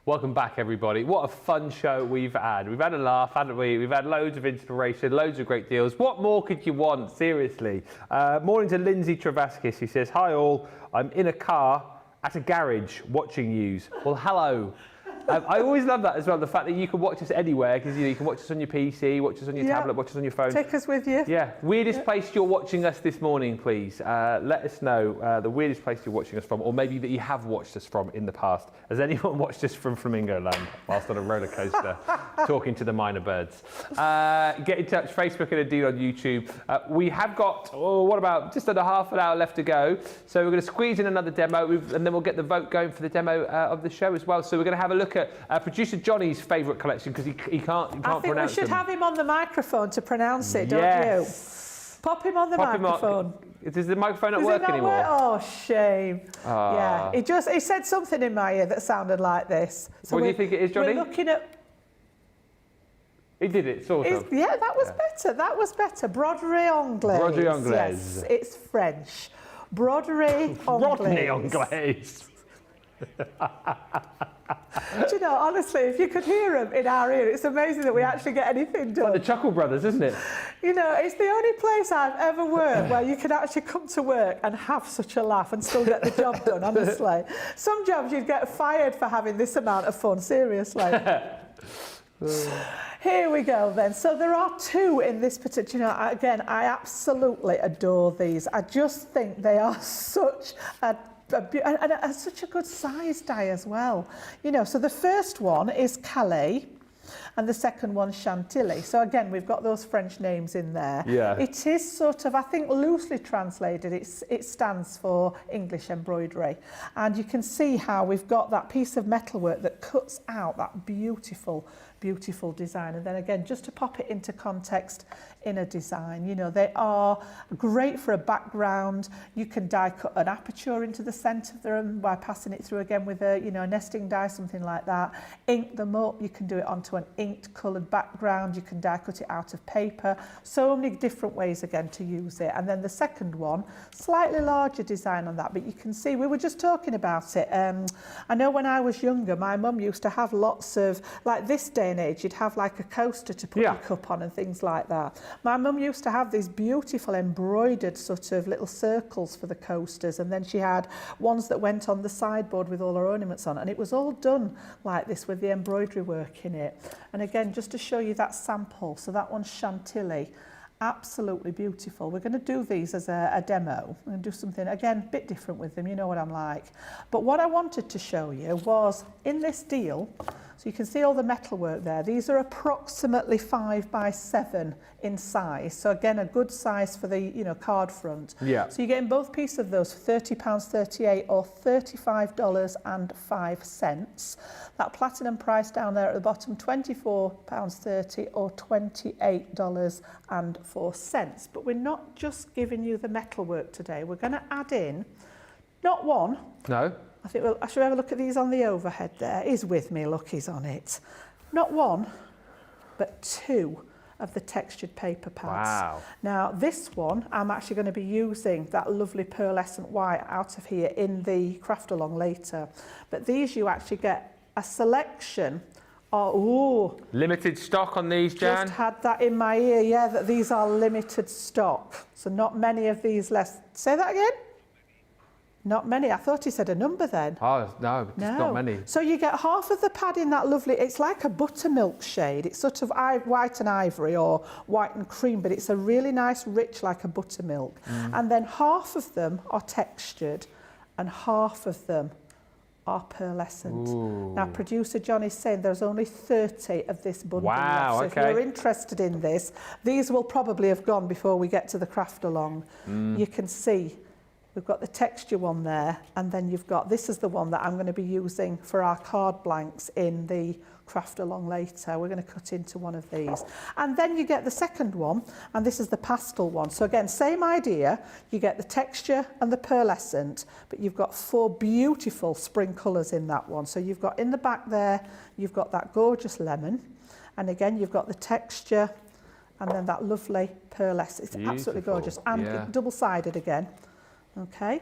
Welcome back, everybody. What a fun show we've had. We've had a laugh, haven't we? We've had loads of inspiration, loads of great deals. What more could you want, seriously? Morning to Lindsay Travaskis, who says, "Hi all, I'm in a car at a garage watching yous." Well, hello. I always love that as well, the fact that you can watch us anywhere, because you can watch us on your PC, watch us on your tablet, watch us on your phone. Take us with you. Yeah. Weirdest place you're watching us this morning, please. Let us know the weirdest place you're watching us from, or maybe that you have watched us from in the past. Has anyone watched us from Flamingo Land whilst on a roller coaster talking to the minor birds? Get in touch, Facebook and indeed on YouTube. We have got, what about just under half an hour left to go. So we're going to squeeze in another demo, and then we'll get the vote going for the demo of the show as well. So we're going to have a look at producer Johnny's favourite collection, because he can't pronounce I think we should have him on the microphone to pronounce it, don't you? Pop him on the microphone. Does the microphone not work anymore? Oh, shame. Yeah, he said something in my ear that sounded like this. So what do you think it is, Johnny? We're looking at... He did it, sort of. Yeah, that was better. That was better. Broderie anglaise. Broderie anglaise. Yes, it's French. Broderie anglaise. Rodney anglaise. Do you know, honestly, if you could hear them in our ear, it's amazing that we actually get anything done. Like the Chuckle Brothers, isn't it? You know, it's the only place I've ever worked where you can actually come to work and have such a laugh and still get the job done, honestly. Some jobs you'd get fired for having this amount of fun, seriously. Here we go then. So there are two in this particular, you know, again, I absolutely adore these. I just think they are such such a good size die as well. You know, so the first one is Calais and the second one Chantilly. So again, we've got those French names in there. Yeah. It is sort of, I think, loosely translated. It stands for English embroidery. And you can see how we've got that piece of metalwork that cuts out that beautiful design. And then again, just to pop it into context in a design, you know, they are great for a background. You can die cut an aperture into the centre of them by passing it through again with a, you know, a nesting die, something like that. Ink them up. You can do it onto an inked coloured background. You can die cut it out of paper. So many different ways again to use it. And then the second one, slightly larger design on that, but you can see, we were just talking about it. I know when I was younger, my mum used to have lots of, like this day and age, you'd have like a coaster to put your cup on and things like that. My mum used to have these beautiful embroidered sort of little circles for the coasters, and then she had ones that went on the sideboard with all her ornaments on, and it was all done like this with the embroidery work in it. And again, just to show you that sample, so that one's Chantilly, Absolutely beautiful. We're going to do these as a demo. We're going to do something, again, a bit different with them. You know what I'm like. But what I wanted to show you was in this deal, so you can see all the metalwork there. These are approximately 5 by 7 in size. So again, a good size for the, you know, card front. Yeah. So you're getting both pieces of those for £30.38 or $35.05. That platinum price down there at the bottom, £24.30 or $28.04. But we're not just giving you the metalwork today. We're going to add in, not one. No. I think I should have a look at these on the overhead there. He's with me, look, he's on it. Not one, but 2 of the textured paper pads. Wow. Now this one, I'm actually going to be using that lovely pearlescent white out of here in the craft along later. But these you actually get a selection of, ooh. Limited stock on these, Jan? Just had that in my ear, yeah, that these are limited stock. So not many of these left. Say that again? Not many. I thought he said a number then. Oh, no, just not many. So you get half of the pad in that lovely, it's like a buttermilk shade. It's sort of white and ivory or white and cream, but it's a really nice, rich, like a buttermilk. And then half of them are textured and half of them are pearlescent. Ooh. Now, producer John is saying there's only 30 of this bundle wow, left. So if you're interested in this, these will probably have gone before we get to the craft along. You can see we've got the texture one there, and then you've got, this is the one that I'm going to be using for our card blanks in the craft along later. We're going to cut into one of these. And then you get the second one, and this is the pastel one. So again, same idea. You get the texture and the pearlescent, but you've got 4 beautiful spring colours in that one. So you've got in the back there, you've got that gorgeous lemon, and again, you've got the texture, and then that lovely pearlescent. It's absolutely gorgeous. And double-sided again. Okay,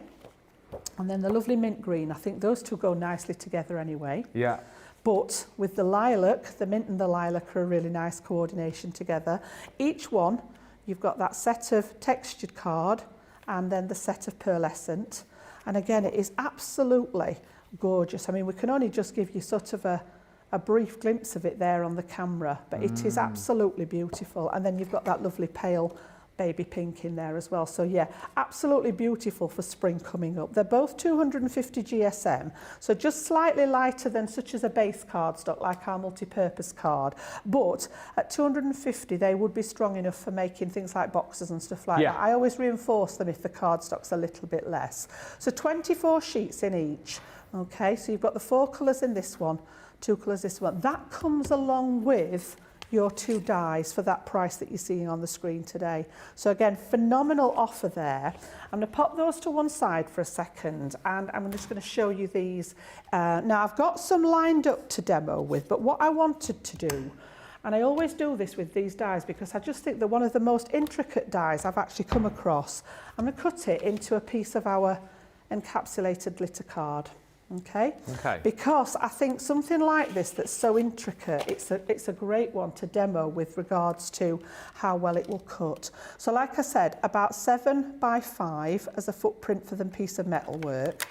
and then the lovely mint green. I think those two go nicely together anyway. Yeah. But with the lilac, the mint and the lilac are a really nice coordination together. Each one, you've got that set of textured card and then the set of pearlescent. And again, it is absolutely gorgeous. I mean, we can only just give you sort of a brief glimpse of it there on the camera, but it is absolutely beautiful. And then you've got that lovely pale baby pink in there as well. So yeah, absolutely beautiful for spring coming up. They're both 250 GSM, so just slightly lighter than such as a base cardstock like our multi-purpose card. But at 250, they would be strong enough for making things like boxes and stuff like that. I always reinforce them if the cardstock's a little bit less. So 24 sheets in each. Okay, so you've got the 4 colours in this one, 2 colours this one. That comes along with your 2 dies for that price that you're seeing on the screen today. So again, phenomenal offer there. I'm going to pop those to one side for a second, and I'm just going to show you these. Now, I've got some lined up to demo with, but what I wanted to do, and I always do this with these dies because I just think they're one of the most intricate dies I've actually come across. I'm going to cut it into a piece of our encapsulated glitter card. Okay? Because I think something like this that's so intricate, it's a great one to demo with regards to how well it will cut. So like I said, about 7 by 5 as a footprint for the piece of metalwork.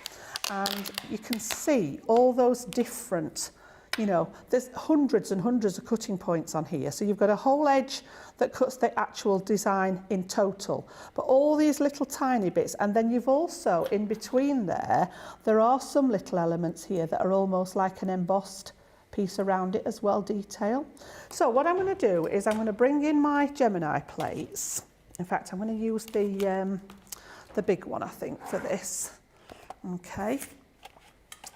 And you can see all those different, you know, there's hundreds and hundreds of cutting points on here. So you've got a whole edge that cuts the actual design in total, but all these little tiny bits, and then you've also in between there are some little elements here that are almost like an embossed piece around it as well, detail. So what I'm going to do is I'm going to bring in my Gemini plates. In fact, I'm going to use the big one, I think, for this. Okay.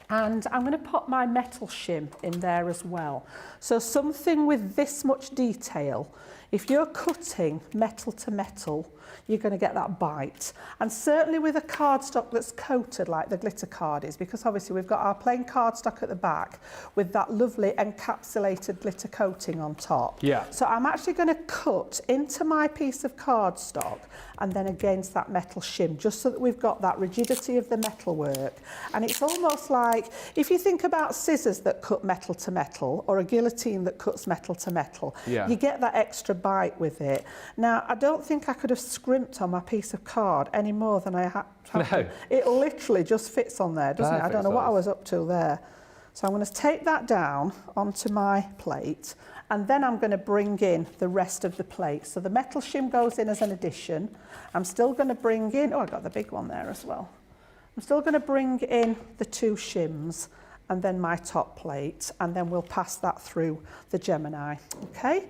And I'm going to pop my metal shim in there as well. So something with this much detail, if you're cutting metal to metal, you're going to get that bite. And certainly with a cardstock that's coated like the glitter card is, because obviously we've got our plain cardstock at the back with that lovely encapsulated glitter coating on top. Yeah. So I'm actually going to cut into my piece of cardstock and then against that metal shim, just so that we've got that rigidity of the metalwork. And it's almost like, if you think about scissors that cut metal to metal, or a guillotine that cuts metal to metal, you get that extra bite with it. Now, I don't think I could have scrimped on my piece of card any more than I have. No. It literally just fits on there, doesn't it? I don't know what I was up to there. So I'm going to take that down onto my plate, and then I'm going to bring in the rest of the plate. So the metal shim goes in as an addition. I'm still going to bring in, oh, I got the big one there as well. I'm still going to bring in the 2 shims and then my top plate, and then we'll pass that through the Gemini. Okay,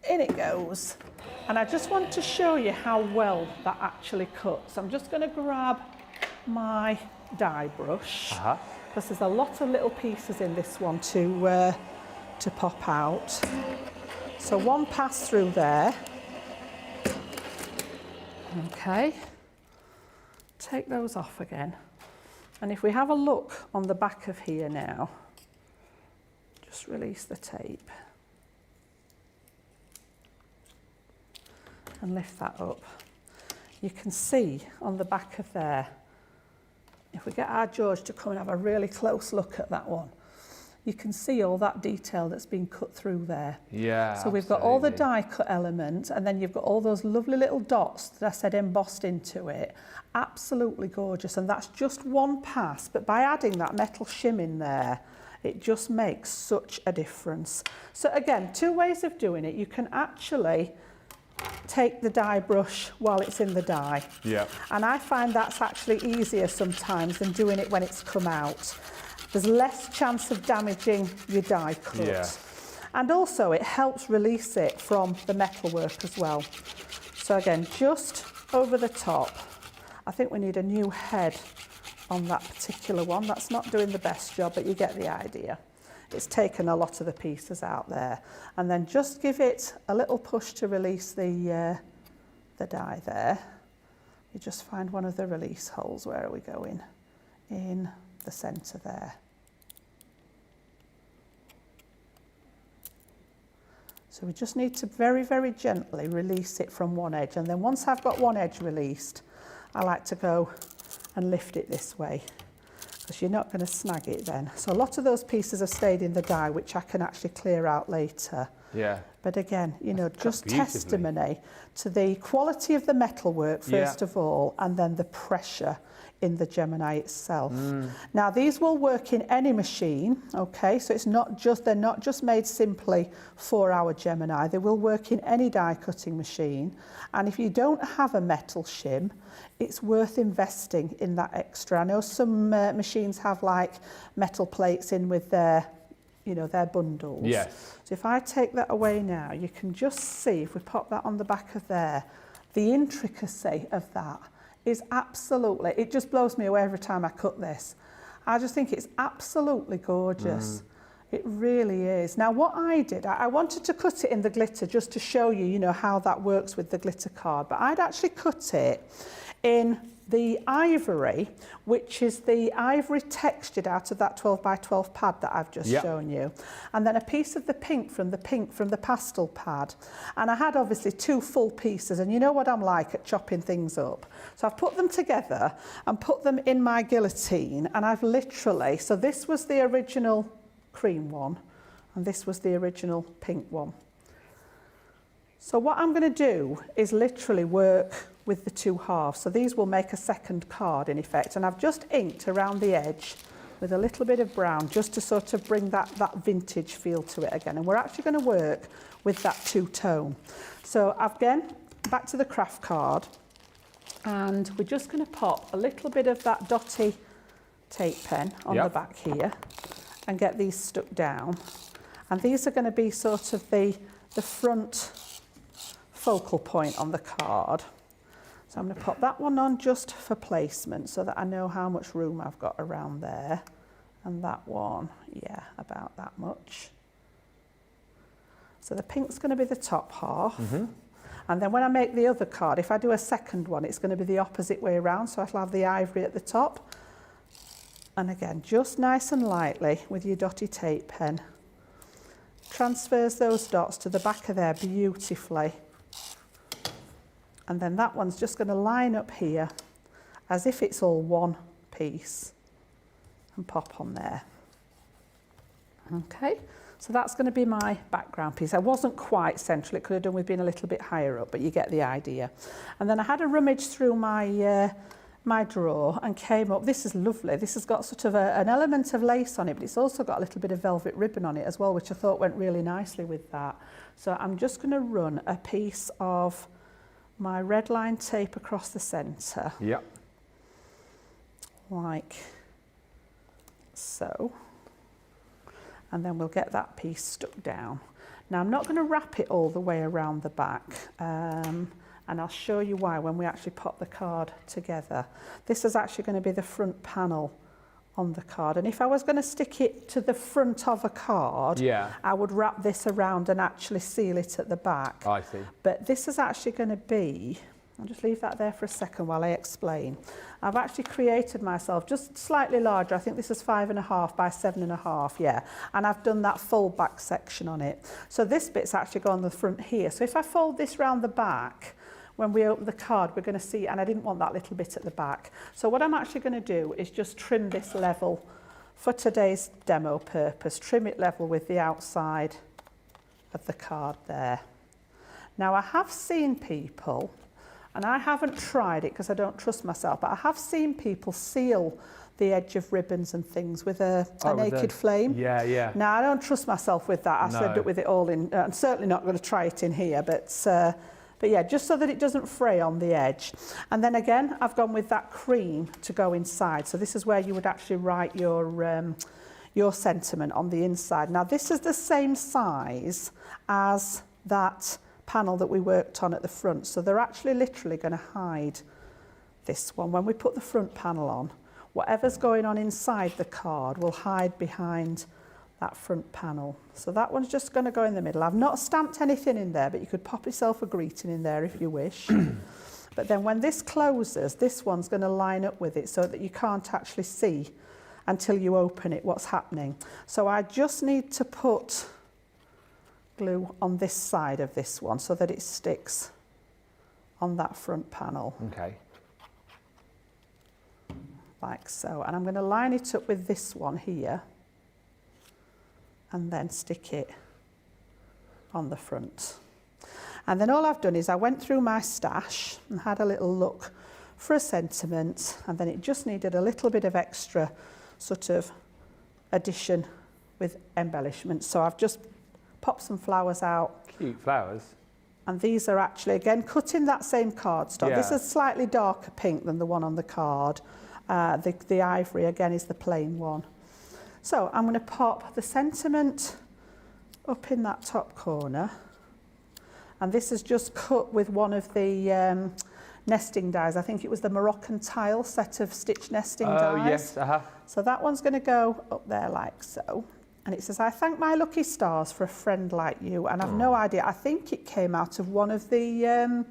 in it goes. And I just want to show you how well that actually cuts. I'm just going to grab my die brush, because there's a lot of little pieces in this one to pop out. So one pass through there. Okay, take those off again. And if we have a look on the back of here now, just release the tape and lift that up. You can see on the back of there, if we get our George to come and have a really close look at that one, you can see all that detail that's been cut through there. Yeah, so we've got all the die cut element, and then you've got all those lovely little dots that I said embossed into it. Absolutely gorgeous, and that's just one pass, but by adding that metal shim in there, it just makes such a difference. So again, 2 ways of doing it. You can actually take the die brush while it's in the die. Yeah. And I find that's actually easier sometimes than doing it when it's come out. There's less chance of damaging your die cut. Yeah. And also it helps release it from the metalwork as well. So again, just over the top. I think we need a new head on that particular one. That's not doing the best job, but you get the idea. It's taken a lot of the pieces out there. And then just give it a little push to release the die there. You just find one of the release holes. Where are we going? In the centre there. So we just need to very, very gently release it from one edge. And then once I've got one edge released, I like to go and lift it this way, because you're not going to snag it then. So a lot of those pieces have stayed in the die, which I can actually clear out later. Yeah. But again, you know, just testimony to the quality of the metalwork, first of all, and then the pressure in the Gemini itself. Now these will work in any machine, okay, so it's not just, they're not just made simply for our Gemini, they will work in any die cutting machine. And if you don't have a metal shim, it's worth investing in that extra. I know some machines have like metal plates in with their, you know, their bundles. Yes. So if I take that away now, you can just see, if we pop that on the back of there, the intricacy of that is absolutely, it just blows me away every time I cut this. I just think it's absolutely gorgeous. It really is. Now what I did, I wanted to cut it in the glitter just to show you, you know, how that works with the glitter card, but I'd actually cut it in the ivory, which is the ivory textured out of that 12 by 12 pad that I've just shown you. And then a piece of the pink from the pastel pad. And I had obviously 2 full pieces, and you know what I'm like at chopping things up. So I've put them together and put them in my guillotine, and I've literally, so this was the original cream one, and this was the original pink one. So what I'm going to do is literally work with the 2 halves. So these will make a second card in effect. And I've just inked around the edge with a little bit of brown just to sort of bring that vintage feel to it again. And we're actually going to work with that 2-tone. So again, back to the craft card. And we're just going to pop a little bit of that dotty tape pen on the back here and get these stuck down. And these are going to be sort of the front focal point on the card. So I'm going to pop that one on just for placement so that I know how much room I've got around there. And that one, yeah, about that much. So the pink's going to be the top half. And then when I make the other card, if I do a second one, it's going to be the opposite way around. So I'll have the ivory at the top. And again, just nice and lightly with your dotty tape pen. Transfers those dots to the back of there beautifully. And then that one's just going to line up here as if it's all one piece and pop on there. Okay, so that's going to be my background piece. I wasn't quite central, it could have done with being a little bit higher up, but you get the idea. And then I had a rummage through my my drawer and came up. This is lovely. This has got sort of an element of lace on it, but it's also got a little bit of velvet ribbon on it as well, which I thought went really nicely with that. So I'm just going to run a piece of my red line tape across the centre. Yep. Like so. And then we'll get that piece stuck down. Now I'm not going to wrap it all the way around the back, and I'll show you why when we actually pop the card together. This is actually going to be the front panel on the card, and if I was going to stick it to the front of a card, I would wrap this around and actually seal it at the back. I see. But this is actually going to be, I'll just leave that there for a second while I explain. I've actually created myself just slightly larger. I think this is 5.5 by 7.5, yeah. And I've done that fold back section on it. So this bit's actually gone on the front here. So if I fold this round the back, when we open the card, we're going to see, and I didn't want that little bit at the back. So what I'm actually going to do is just trim this level for today's demo purpose. Trim it level with the outside of the card there. Now I have seen people, and I haven't tried it because I don't trust myself, but I have seen people seal the edge of ribbons and things with a naked flame. Yeah, yeah. Now, I don't trust myself with that. I've said it with it all in. I'm certainly not going to try it in here, but yeah, just so that it doesn't fray on the edge. And then again, I've gone with that cream to go inside. So this is where you would actually write your sentiment on the inside. Now, this is the same size as that panel that we worked on at the front, so they're actually literally going to hide this one. When we put the front panel on, whatever's going on inside the card will hide behind that front panel. So that one's just going to go in the middle. I've not stamped anything in there, but you could pop yourself a greeting in there if you wish. But then when this closes, this one's going to line up with it so that you can't actually see until you open it what's happening. So I just need to put glue on this side of this one so that it sticks on that front panel. Okay. Like so. And I'm going to line it up with this one here and then stick it on the front. And then all I've done is I went through my stash and had a little look for a sentiment, and then it just needed a little bit of extra sort of addition with embellishment. So I've just popped some flowers out. Cute flowers. And these are actually, again, cut in that same cardstock. This is slightly darker pink than the one on the card. The ivory, again, is the plain one. So I'm going to pop the sentiment up in that top corner. And this is just cut with one of the nesting dies. I think it was the Moroccan tile set of stitch nesting dies. Oh, yes, So that one's going to go up there like so. And it says, I thank my lucky stars for a friend like you. And I've no idea. I think it came out of one of the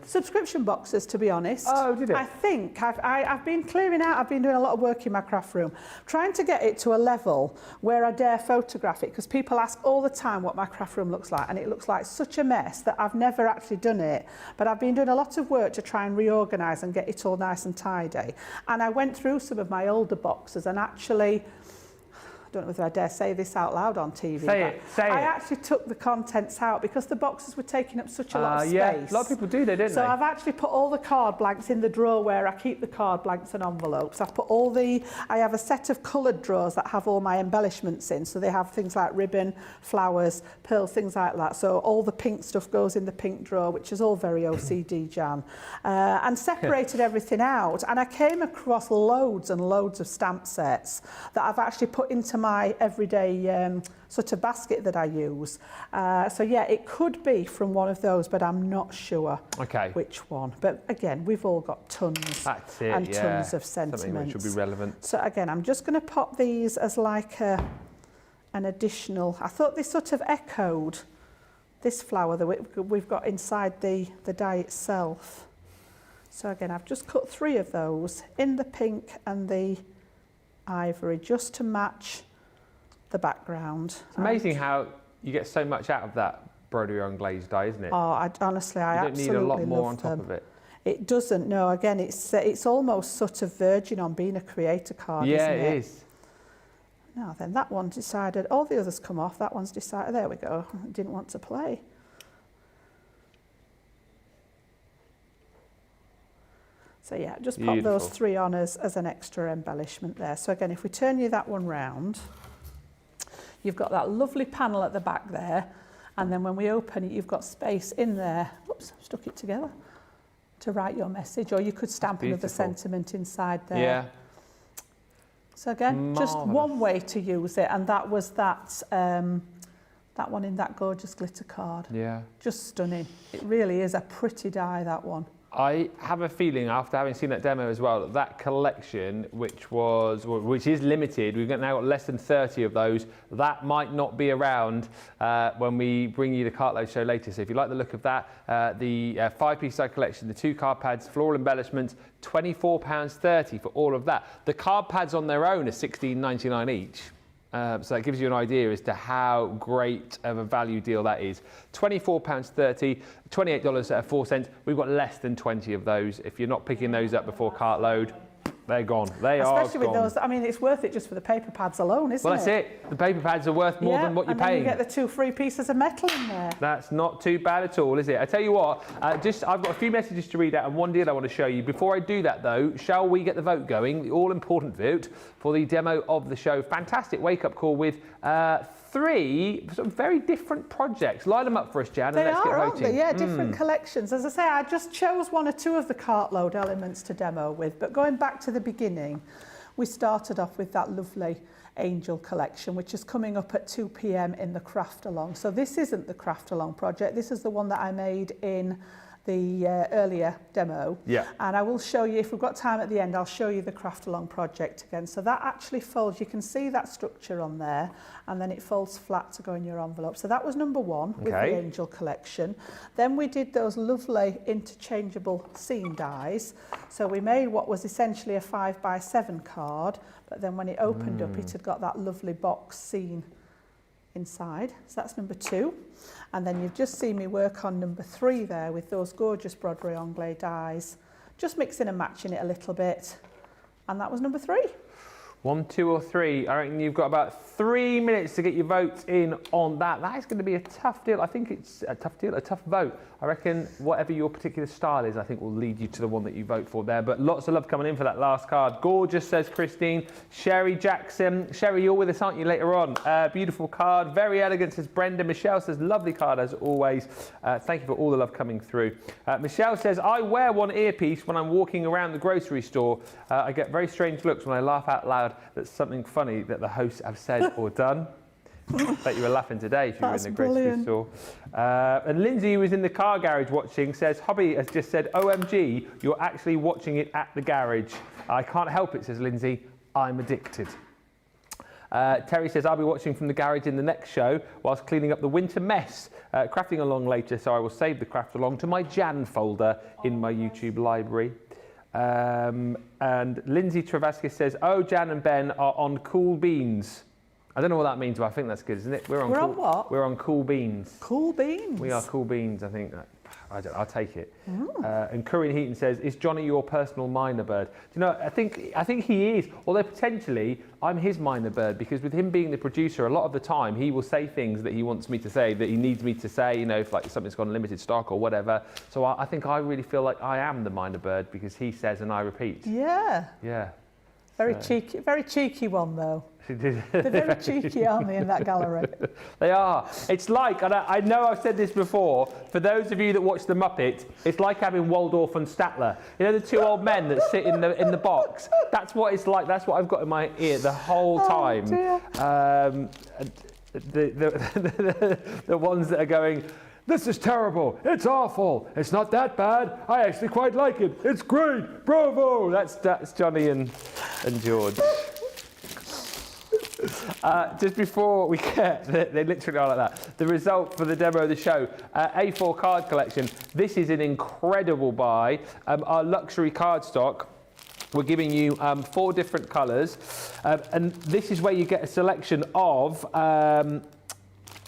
subscription boxes, to be honest. Oh, did it? I think. I've been clearing out. I've been doing a lot of work in my craft room, trying to get it to a level where I dare photograph it, because people ask all the time what my craft room looks like, and it looks like such a mess that I've never actually done it. But I've been doing a lot of work to try and reorganise and get it all nice and tidy. And I went through some of my older boxes and actually, I don't know whether I dare say this out loud on TV. Say it. I actually took the contents out because the boxes were taking up such a lot of space. Yeah, a lot of people do that, don't they? So I've actually put all the card blanks in the drawer where I keep the card blanks and envelopes. I've put I have a set of coloured drawers that have all my embellishments in. So they have things like ribbon, flowers, pearls, things like that. So all the pink stuff goes in the pink drawer, which is all very OCD, Jan. And separated everything out. And I came across loads and loads of stamp sets that I've actually put into my everyday sort of basket that I use. So yeah, it could be from one of those, but I'm not sure which one. But again, we've all got tons and tons of sentiments. Something which will be relevant. So again, I'm just going to pop these as like an additional. I thought this sort of echoed this flower that we've got inside the die itself. So again, I've just cut 3 of those in the pink and the ivory just to match the background. It's amazing how you get so much out of that broderie on glazed die, isn't it? Oh, honestly, I absolutely You don't need a lot more love on top them. of it. It doesn't, no. Again, it's almost sort of verging on being a creator card, isn't it? Yeah, it is. Now then, that one decided, all the others come off, that one's decided, there we go, didn't want to play. So yeah, just pop those 3 on as an extra embellishment there. So again, if we turn you that one round, you've got that lovely panel at the back there. And then when we open it, you've got space in there. Whoops, I've stuck it together. To write your message, or you could stamp another sentiment inside there. Yeah. So again, just one way to use it, and that was that one in that gorgeous glitter card. Yeah. Just stunning. It really is a pretty die, that one. I have a feeling, after having seen that demo as well, that collection, which is limited, we've now got less than 30 of those, that might not be around when we bring you the Cartload show later. So if you like the look of that, the 5-piece side collection, the 2 card pads, floral embellishments, £24.30 for all of that. The card pads on their own are £16.99 each. So that gives you an idea as to how great of a value deal that is. £24.30, $28.04. We've got less than 20 of those. If you're not picking those up before Cartload, they're gone. They are gone. Especially with those, I mean, it's worth it just for the paper pads alone, isn't it? Well, that's it. The paper pads are worth more than what you're paying. And then you get the 2 free pieces of metal in there. That's not too bad at all, is it? I tell you what, I've got a few messages to read out and one deal I want to show you. Before I do that, though, shall we get the vote going? The all-important vote for the demo of the show. Fantastic wake-up call with 3 sort of very different projects. Line them up for us, Jan, and let's get voting. Aren't they? Yeah, different collections. As I say, I just chose 1 or 2 of the Cartload elements to demo with, but going back to the beginning, we started off with that lovely Angel collection, which is coming up at 2 p.m. in the Craft Along. So this isn't the Craft Along project. This is the one that I made in the earlier demo. Yeah. And I will show you, if we've got time at the end, I'll show you the Craft Along project again. So that actually folds, you can see that structure on there, and then it folds flat to go in your envelope. So that was number 1 with the Angel collection. Then we did those lovely interchangeable seam dies. So we made what was essentially a 5x7 card, but then when it opened up, it had got that lovely box seam inside. So that's number 2. And then you've just seen me work on number 3 there with those gorgeous Broadway Anglais dies, just mixing and matching it a little bit. And that was number 3. 1, 2 or 3. I reckon you've got about 3 minutes to get your votes in on that. That is going to be a tough deal. I think it's a tough deal, a tough vote. I reckon whatever your particular style is, I think will lead you to the one that you vote for there. But lots of love coming in for that last card. Gorgeous, says Christine. Sherry Jackson. Sherry, you're with us, aren't you, later on? Beautiful card. Very elegant, says Brenda. Michelle says, lovely card as always. Thank you for all the love coming through. Michelle says, I wear one earpiece when I'm walking around the grocery store. I get very strange looks when I laugh out loud. That's something funny that the hosts have said or done. Bet you were laughing today if you were in the grocery store. And Lindsay, who was in the car garage watching, says, Hobby has just said, OMG, you're actually watching it at the garage. I can't help it, says Lindsay. I'm addicted. Terry says, I'll be watching from the garage in the next show whilst cleaning up the winter mess. Crafting along later, so I will save the craft along to my Jan folder in my YouTube library. And Lindsay Travaskis says, oh, Jan and Ben are on Cool Beans. I don't know what that means, but I think that's good, isn't it? We're on what? We're on Cool Beans. Cool Beans? We are Cool Beans, I think. I'll take it. And Corinne Heaton says, is Johnny your personal minor bird? Do you know, I think he is, although potentially I'm his minor bird, because with him being the producer, a lot of the time he will say things that he wants me to say, that he needs me to say, you know, if like something's gone limited stock or whatever. So I think I really feel like I am the minor bird because he says and I repeat. Yeah. Yeah. Very cheeky one though. They're very cheeky, aren't they, in that gallery? They are. It's like, and I know I've said this before, for those of you that watch The Muppet, it's like having Waldorf and Statler. You know the 2 old men that sit in the box? That's what it's like. That's what I've got in my ear the whole time. The ones that are going, this is terrible, it's awful, it's not that bad, I actually quite like it, it's great, bravo! That's Johnny and George. Just before we get, they literally are like that, the result for the demo of the show, A4 card collection. This is an incredible buy. Our luxury cardstock, we're giving you 4 different colours, and this is where you get a selection of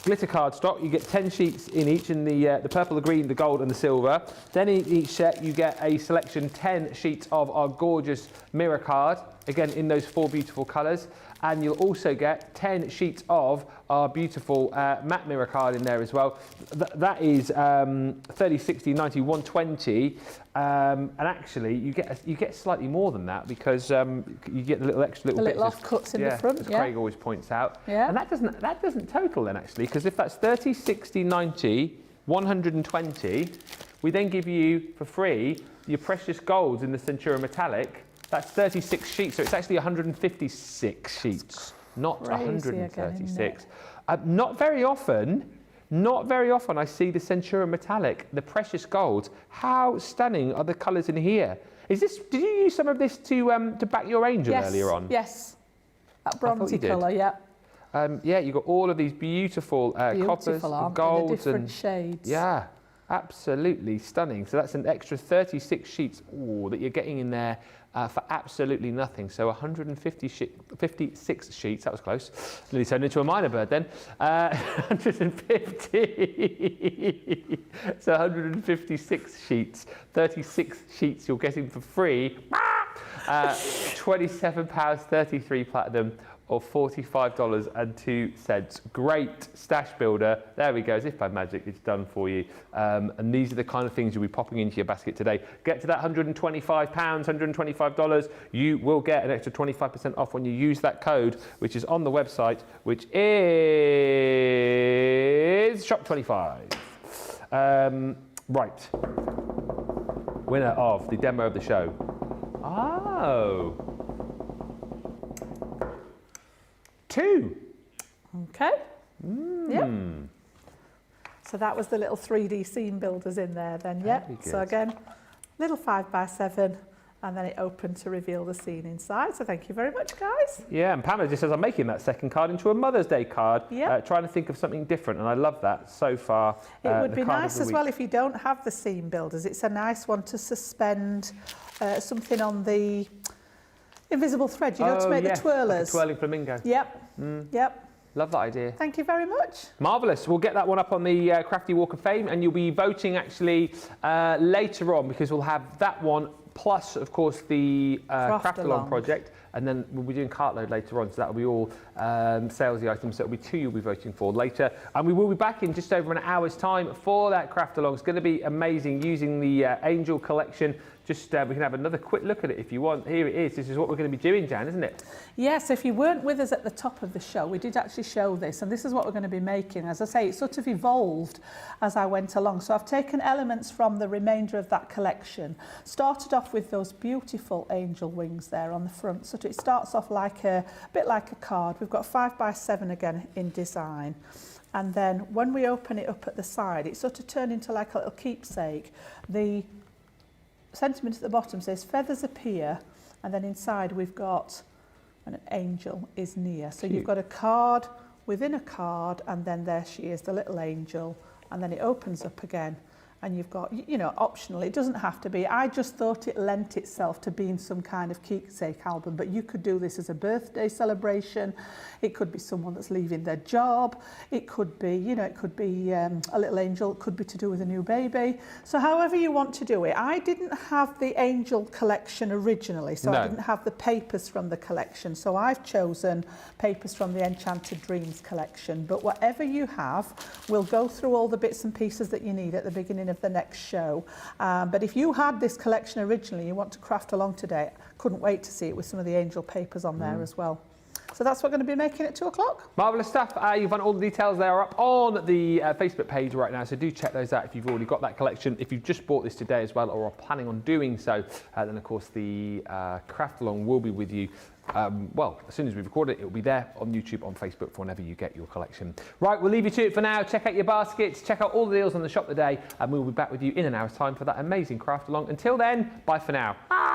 glitter cardstock. You get 10 sheets in each, in the purple, the green, the gold and the silver. Then in each set you get a selection 10 sheets of our gorgeous mirror card again, in those 4 beautiful colours. And you'll also get 10 sheets of our beautiful matte mirror card in there as well. That is 30, 60, 90, 120. And actually, you get slightly more than that because you get the little extra little bits offcuts in the front. As Craig always points out. Yeah. And that doesn't total then actually, because if that's 30, 60, 90, 120, we then give you for free your precious golds in the Centura Metallic. That's 36 sheets, so it's actually 156 sheets, not 136. Not very often I see the Centura Metallic, the precious golds. How stunning are the colours in here? Did you use some of this to back your angel earlier on? Yes, that bronzy colour, yeah. Yeah, you've got all of these beautiful coppers and golds. In the different shades. Yeah, absolutely stunning. So that's an extra 36 sheets that you're getting in there for absolutely nothing. So 56 sheets, that was close. Nearly turned into a minor bird then. 150. So 156 sheets, 36 sheets you're getting for free. £27.33 platinum, or $45.02. Great stash builder. There we go, as if by magic, it's done for you. And these are the kind of things you'll be popping into your basket today. Get to that £125, $125. You will get an extra 25% off when you use that code, which is on the website, which is Shop25. Right. Winner of the demo of the show. Oh. 2. Okay. Yep. So that was the little 3D scene builders in there then, yep. So again, little 5x7, and then it opened to reveal the scene inside. So thank you very much, guys. Yeah, and Pamela just says, I'm making that second card into a Mother's Day card, trying to think of something different, and I love that so far. It would be nice as well if you don't have the scene builders. It's a nice one to suspend something on the invisible thread, you know, to make the twirlers. Like a twirling flamingo. Yep. Yep. Love that idea. Thank you very much. Marvellous. We'll get that one up on the Crafty Walk of Fame, and you'll be voting actually later on, because we'll have that one plus, of course, the Craft-Along project. And then we'll be doing Cartload later on, so that'll be all salesy items. So it'll be 2 you'll be voting for later. And we will be back in just over an hour's time for that Craft-Along. It's going to be amazing using the Angel collection. Just we can have another quick look at it if you want. Here it is. This is what we're going to be doing, Jan, isn't it? Yes, if you weren't with us at the top of the show, we did actually show this, and this is what we're going to be making. As I say, it sort of evolved as I went along. So I've taken elements from the remainder of that collection. Started off with those beautiful angel wings there on the front. So it starts off like a bit like a card. We've got 5x7 again in design. And then when we open it up at the side, it sort of turned into like a little keepsake. The sentiment at the bottom says feathers appear, and then inside we've got an angel is near. So you've got a card within a card, and then there she is, the little angel, and then it opens up again. And you've got, you know, optional. It doesn't have to be. I just thought it lent itself to being some kind of keepsake album, but you could do this as a birthday celebration. It could be someone that's leaving their job. It could be, you know, it could be a little angel. It could be to do with a new baby. So however you want to do it. I didn't have the angel collection originally, so I didn't have the papers from the collection. So I've chosen papers from the Enchanted Dreams collection. But whatever you have, we'll go through all the bits and pieces that you need at the beginning of the next show. But if you had this collection originally, you want to craft along today, couldn't wait to see it with some of the angel papers on there as well. So that's what we're going to be making at 2 o'clock. Marvellous stuff. You've got all the details there are up on the Facebook page right now, so do check those out if you've already got that collection. If you've just bought this today as well, or are planning on doing so, then of course the Craft Along will be with you. Well, as soon as we record it, it will be there on YouTube, on Facebook, for whenever you get your collection. Right, we'll leave you to it for now. Check out your baskets, check out all the deals on the shop today, and we'll be back with you in an hour's time for that amazing Craft Along. Until then, bye for now. Bye.